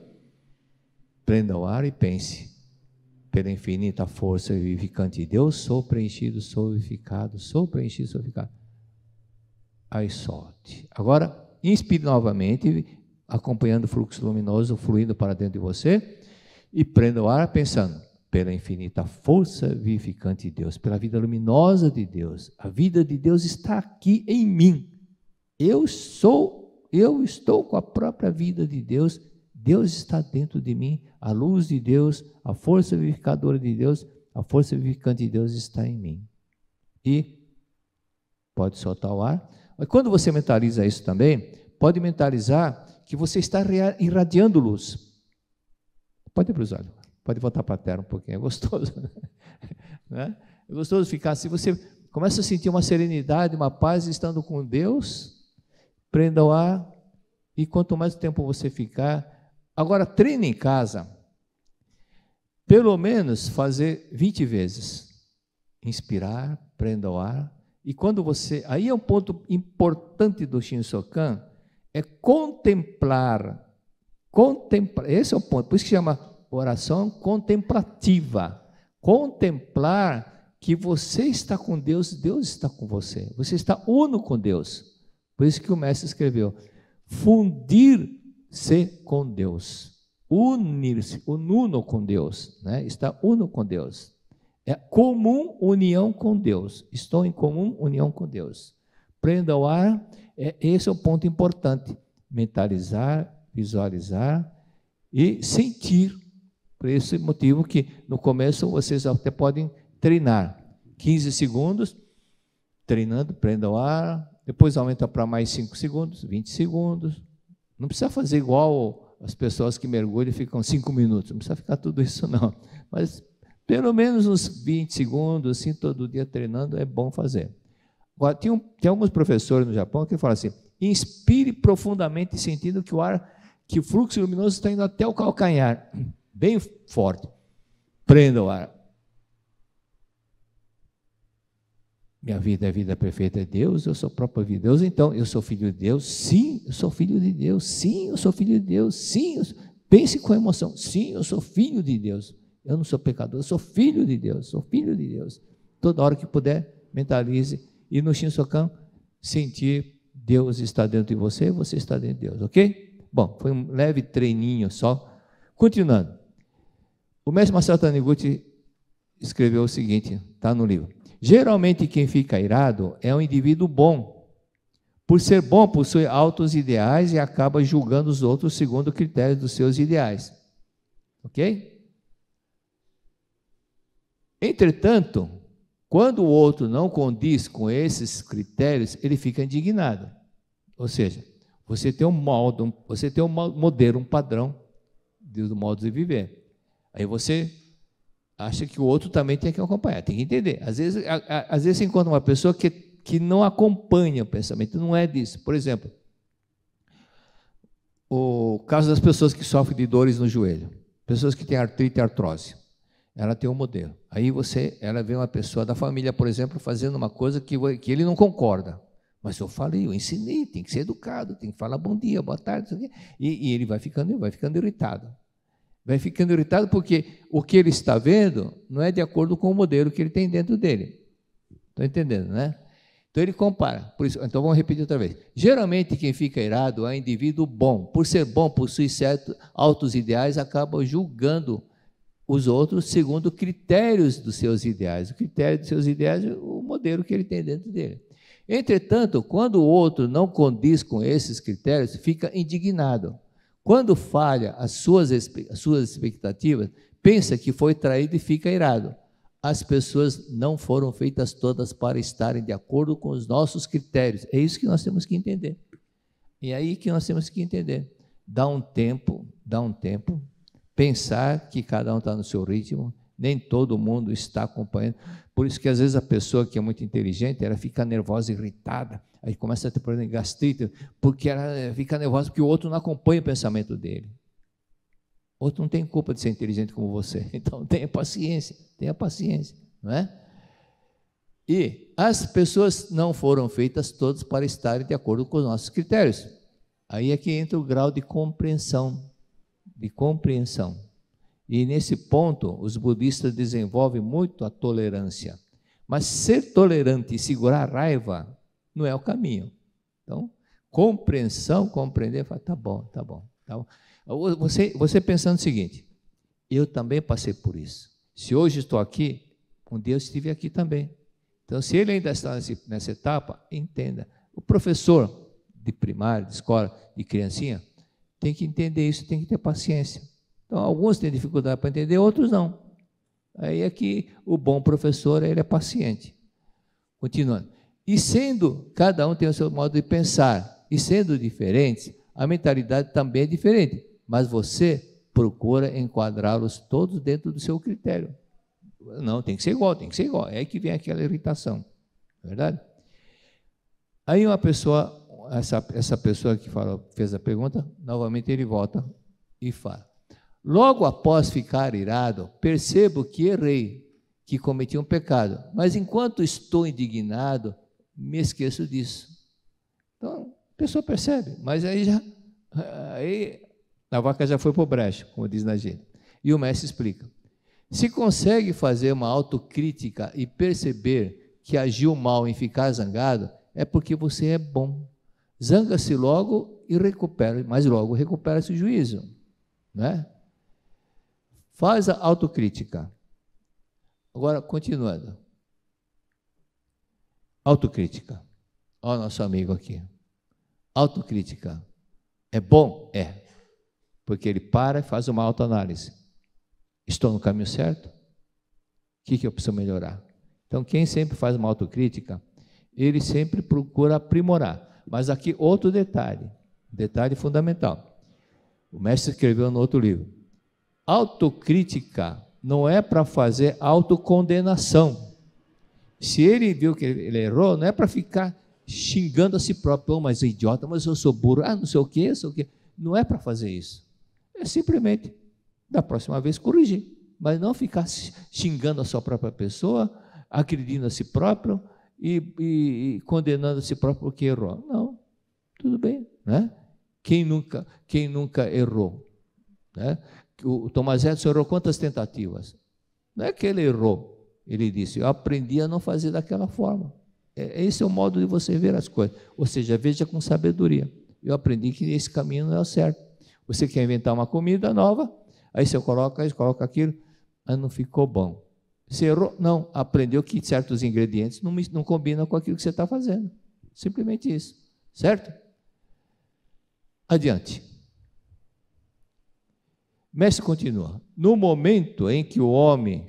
prenda o ar e pense. Pela infinita força vivificante de Deus, sou preenchido, sou vivificado, sou preenchido, sou vivificado. Aí solte. Agora, inspire novamente, acompanhando o fluxo luminoso fluindo para dentro de você, e prenda o ar pensando, pela infinita força vivificante de Deus, pela vida luminosa de Deus. A vida de Deus está aqui em mim. Eu estou com a própria vida de Deus. Deus está dentro de mim, a luz de Deus, a força vivificadora de Deus, a força vivificante de Deus está em mim. E pode soltar o ar. Mas quando você mentaliza isso também, pode mentalizar que você está irradiando luz. Pode abrir os olhos, pode voltar para a terra um pouquinho, é gostoso. Né? É gostoso ficar assim, você começa a sentir uma serenidade, uma paz estando com Deus, prenda o ar, e quanto mais tempo você ficar. Agora, treine em casa, pelo menos fazer 20 vezes. Inspirar, prenda o ar. E quando você... Aí é um ponto importante do Shinsokan, é contemplar. Esse é o ponto, por isso que chama oração contemplativa. Contemplar que você está com Deus, Deus está com você. Você está uno com Deus. Por isso que o mestre escreveu, fundir-se com Deus, unir-se, uno com Deus, né? Está uno com Deus, é comum união com Deus, estou em comum união com Deus. Prenda o ar, esse é o ponto importante, mentalizar, visualizar e sentir. Por esse motivo que no começo vocês até podem treinar, 15 segundos, treinando, prenda o ar, depois aumenta para mais 5 segundos, 20 segundos. Não precisa fazer igual as pessoas que mergulham e ficam 5 minutos, não precisa ficar tudo isso não. Mas pelo menos uns 20 segundos, assim, todo dia treinando, é bom fazer. Agora, tem alguns professores no Japão que falam assim, inspire profundamente sentindo que o fluxo luminoso está indo até o calcanhar, bem forte. Prenda o ar. Minha vida é vida perfeita de Deus, eu sou a própria vida de Deus, então eu sou filho de Deus, sim, eu sou filho de Deus, sim, eu sou filho de Deus, sim, pense com emoção, sim, eu sou filho de Deus, eu não sou pecador, eu sou filho de Deus, sou filho de Deus. Toda hora que puder, mentalize, e no Shinsokan, sentir Deus está dentro de você, você está dentro de Deus, ok? Bom, foi um leve treininho só. Continuando, o mestre Masato Taniguchi escreveu o seguinte, está no livro. Geralmente quem fica irado é um indivíduo bom. Por ser bom, possui altos ideais e acaba julgando os outros segundo critérios dos seus ideais. Ok? Entretanto, quando o outro não condiz com esses critérios, ele fica indignado. Ou seja, você tem um molde, você tem um modelo, um padrão do modo de viver. Aí você acha que o outro também tem que acompanhar, tem que entender. Às vezes você encontra uma pessoa que não acompanha o pensamento, não é disso. Por exemplo, o caso das pessoas que sofrem de dores no joelho, pessoas que têm artrite e artrose, ela tem um modelo. Aí ela vê uma pessoa da família, por exemplo, fazendo uma coisa que ele não concorda. Mas eu falei, eu ensinei, tem que ser educado, tem que falar bom dia, boa tarde, e ele vai ficando irritado. Vai ficando irritado porque o que ele está vendo não é de acordo com o modelo que ele tem dentro dele. Estão entendendo, né? Então ele compara. Por isso, então vamos repetir outra vez. Geralmente quem fica irado é um indivíduo bom. Por ser bom, possui certos altos ideais, acaba julgando os outros segundo critérios dos seus ideais. O critério dos seus ideais é o modelo que ele tem dentro dele. Entretanto, quando o outro não condiz com esses critérios, fica indignado. Quando falha as suas expectativas, pensa que foi traído e fica irado. As pessoas não foram feitas todas para estarem de acordo com os nossos critérios. É isso que nós temos que entender. E é aí que nós temos que entender. Dá um tempo, pensar que cada um está no seu ritmo, nem todo mundo está acompanhando. Por isso que às vezes a pessoa que é muito inteligente, ela fica nervosa, irritada, aí começa a ter problema de gastrite, porque ela fica nervosa porque o outro não acompanha o pensamento dele. O outro não tem culpa de ser inteligente como você, então tenha paciência, não é? E as pessoas não foram feitas todas para estarem de acordo com os nossos critérios. Aí é que entra o grau de compreensão. E nesse ponto, os budistas desenvolvem muito a tolerância. Mas ser tolerante e segurar a raiva não é o caminho. Então, compreender, fala, tá bom. Você pensando o seguinte, eu também passei por isso. Se hoje estou aqui, um dia eu estive aqui também. Então, se ele ainda está nessa etapa, entenda. O professor de primária, de escola, de criancinha, tem que entender isso, tem que ter paciência. Então, alguns têm dificuldade para entender, outros não. Aí é que o bom professor, ele é paciente. Continuando. E sendo, cada um tem o seu modo de pensar, e sendo diferentes, a mentalidade também é diferente, mas você procura enquadrá-los todos dentro do seu critério. Não, tem que ser igual. É aí que vem aquela irritação. Não é verdade? Aí uma pessoa, essa pessoa que fez a pergunta, novamente ele volta e fala. Logo após ficar irado, percebo que errei, que cometi um pecado, mas enquanto estou indignado, me esqueço disso. Então, a pessoa percebe, mas aí a vaca já foi para o brejo, como diz na gíria. E o mestre explica. Se consegue fazer uma autocrítica e perceber que agiu mal em ficar zangado, é porque você é bom. Zanga-se logo e recupera, mas logo recupera-se o juízo, não é? Faz a autocrítica. Agora, continuando. Autocrítica. Olha o nosso amigo aqui. Autocrítica. É bom? É. Porque ele para e faz uma autoanálise. Estou no caminho certo? O que eu preciso melhorar? Então, quem sempre faz uma autocrítica, ele sempre procura aprimorar. Mas aqui outro detalhe fundamental. O mestre escreveu no outro livro. Autocrítica não é para fazer autocondenação. Se ele viu que ele errou, não é para ficar xingando a si próprio. Oh, mas é idiota, mas eu sou burro. Ah, não sei o quê, Não é para fazer isso. É simplesmente, da próxima vez, corrigir. Mas não ficar xingando a sua própria pessoa, agredindo a si próprio e condenando a si próprio porque errou. Não, tudo bem, né? Quem nunca errou? Né? O Thomas Edison errou quantas tentativas? Não é que ele errou. Ele disse, eu aprendi a não fazer daquela forma. Esse é o modo de você ver as coisas. Ou seja, veja com sabedoria. Eu aprendi que esse caminho não é o certo. Você quer inventar uma comida nova, aí você coloca isso, coloca aquilo, mas não ficou bom. Você errou? Não, aprendeu que certos ingredientes não combinam com aquilo que você está fazendo. Simplesmente isso. Certo? Adiante. Mestre continua. No momento em que o homem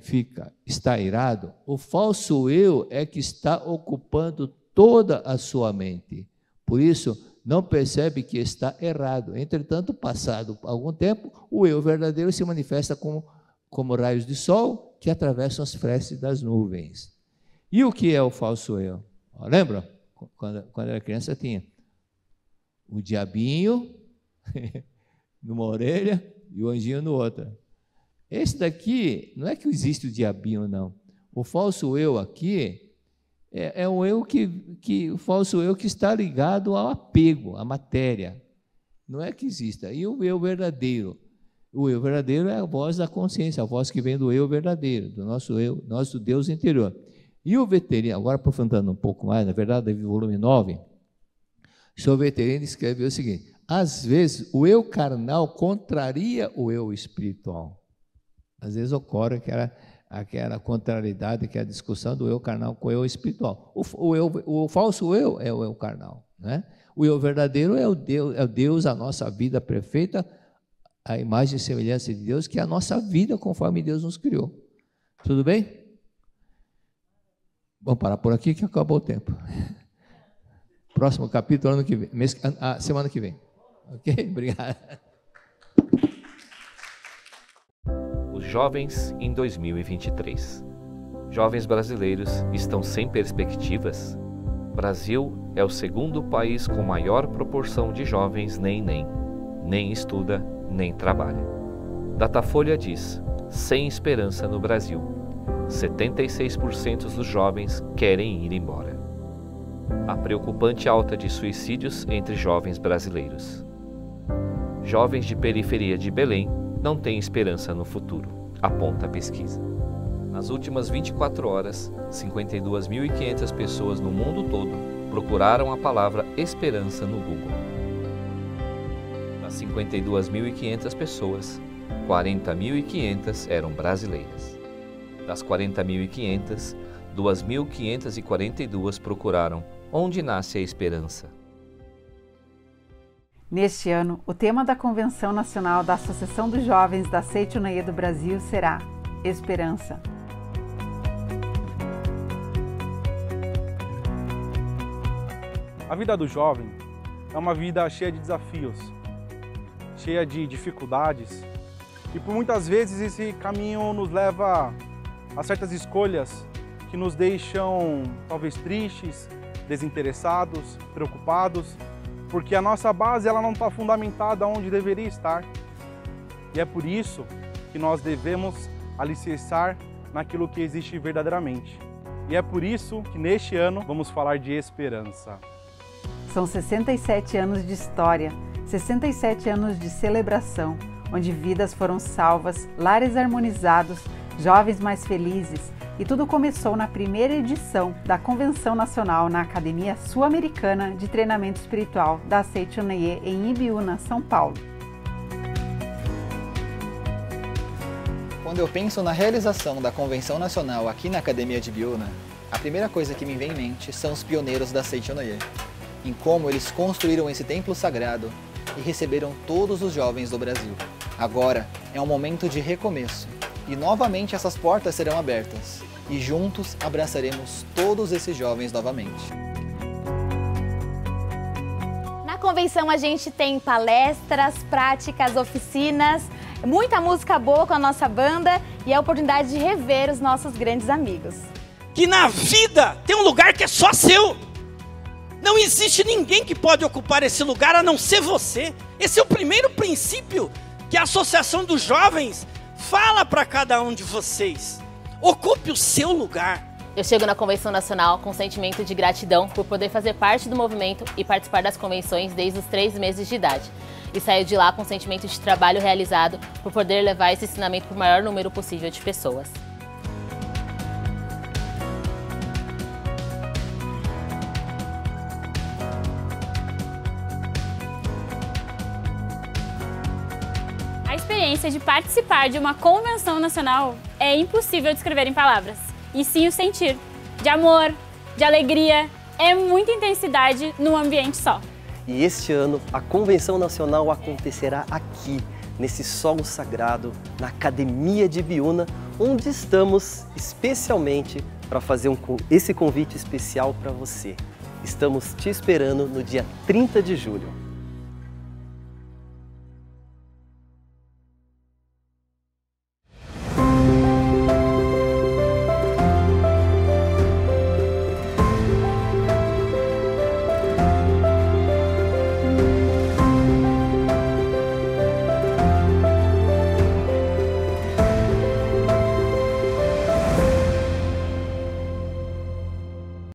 está irado, o falso eu é que está ocupando toda a sua mente. Por isso, não percebe que está errado. Entretanto, passado algum tempo, o eu verdadeiro se manifesta como raios de sol que atravessam as frestas das nuvens. E o que é o falso eu? Lembra? Quando era criança tinha o diabinho numa orelha e o anjinho no outra. Esse daqui, não é que existe o diabinho, não. O falso eu aqui é um eu o falso eu que está ligado ao apego, à matéria. Não é que exista. E o eu verdadeiro? O eu verdadeiro é a voz da consciência, a voz que vem do eu verdadeiro, do nosso eu, nosso Deus interior. E o Veterino, agora aprofundando um pouco mais, na verdade, no volume 9, o senhor Veterino escreveu o seguinte: às vezes o eu carnal contraria o eu espiritual. Às vezes ocorre aquela contrariedade, que é a discussão do eu carnal com o eu espiritual. O falso eu é o eu carnal, né? O eu verdadeiro é o Deus, a nossa vida perfeita, a imagem e semelhança de Deus, que é a nossa vida conforme Deus nos criou. Tudo bem? Vamos parar por aqui que acabou o tempo. Próximo capítulo, ano que vem, semana que vem. Ok? Obrigado. Os jovens em 2023. Jovens brasileiros estão sem perspectivas? Brasil é o segundo país com maior proporção de jovens nem estuda, nem trabalha. Datafolha diz: sem esperança no Brasil. 76% dos jovens querem ir embora. A preocupante alta de suicídios entre jovens brasileiros. Jovens de periferia de Belém não têm esperança no futuro, aponta a pesquisa. Nas últimas 24 horas, 52.500 pessoas no mundo todo procuraram a palavra esperança no Google. Das 52.500 pessoas, 40.500 eram brasileiras. Das 40.500, 2.542 procuraram onde nasce a esperança. Neste ano, o tema da Convenção Nacional da Associação dos Jovens da Seitonaê do Brasil será Esperança. A vida do jovem é uma vida cheia de desafios, cheia de dificuldades, e por muitas vezes esse caminho nos leva a certas escolhas que nos deixam talvez tristes, desinteressados, preocupados, porque a nossa base ela não está fundamentada onde deveria estar. E é por isso que nós devemos alicerçar naquilo que existe verdadeiramente. E é por isso que neste ano vamos falar de esperança. São 67 anos de história, 67 anos de celebração, onde vidas foram salvas, lares harmonizados, jovens mais felizes, e tudo começou na primeira edição da Convenção Nacional na Academia Sul-Americana de Treinamento Espiritual da Seitonaê em Ibiúna, São Paulo. Quando eu penso na realização da Convenção Nacional aqui na Academia de Ibiúna, a primeira coisa que me vem em mente são os pioneiros da Seitonaê, em como eles construíram esse templo sagrado e receberam todos os jovens do Brasil. Agora é um momento de recomeço e novamente essas portas serão abertas. e juntos abraçaremos todos esses jovens novamente. Na convenção a gente tem palestras, práticas, oficinas, muita música boa com a nossa banda e a oportunidade de rever os nossos grandes amigos. Que na vida tem um lugar que é só seu. Não existe ninguém que pode ocupar esse lugar a não ser você. Esse é o primeiro princípio que a Associação dos Jovens fala para cada um de vocês. Ocupe o seu lugar. Eu chego na Convenção Nacional com sentimento de gratidão por poder fazer parte do movimento e participar das convenções desde os 3 meses de idade. E saio de lá com sentimento de trabalho realizado por poder levar esse ensinamento para o maior número possível de pessoas. A experiência de participar de uma convenção nacional é impossível descrever em palavras. E sim o sentir de amor, de alegria, é muita intensidade num ambiente só. E este ano a Convenção Nacional acontecerá aqui, nesse solo sagrado, na Academia de Biúna, onde estamos especialmente para fazer esse convite especial para você. Estamos te esperando no dia 30 de julho.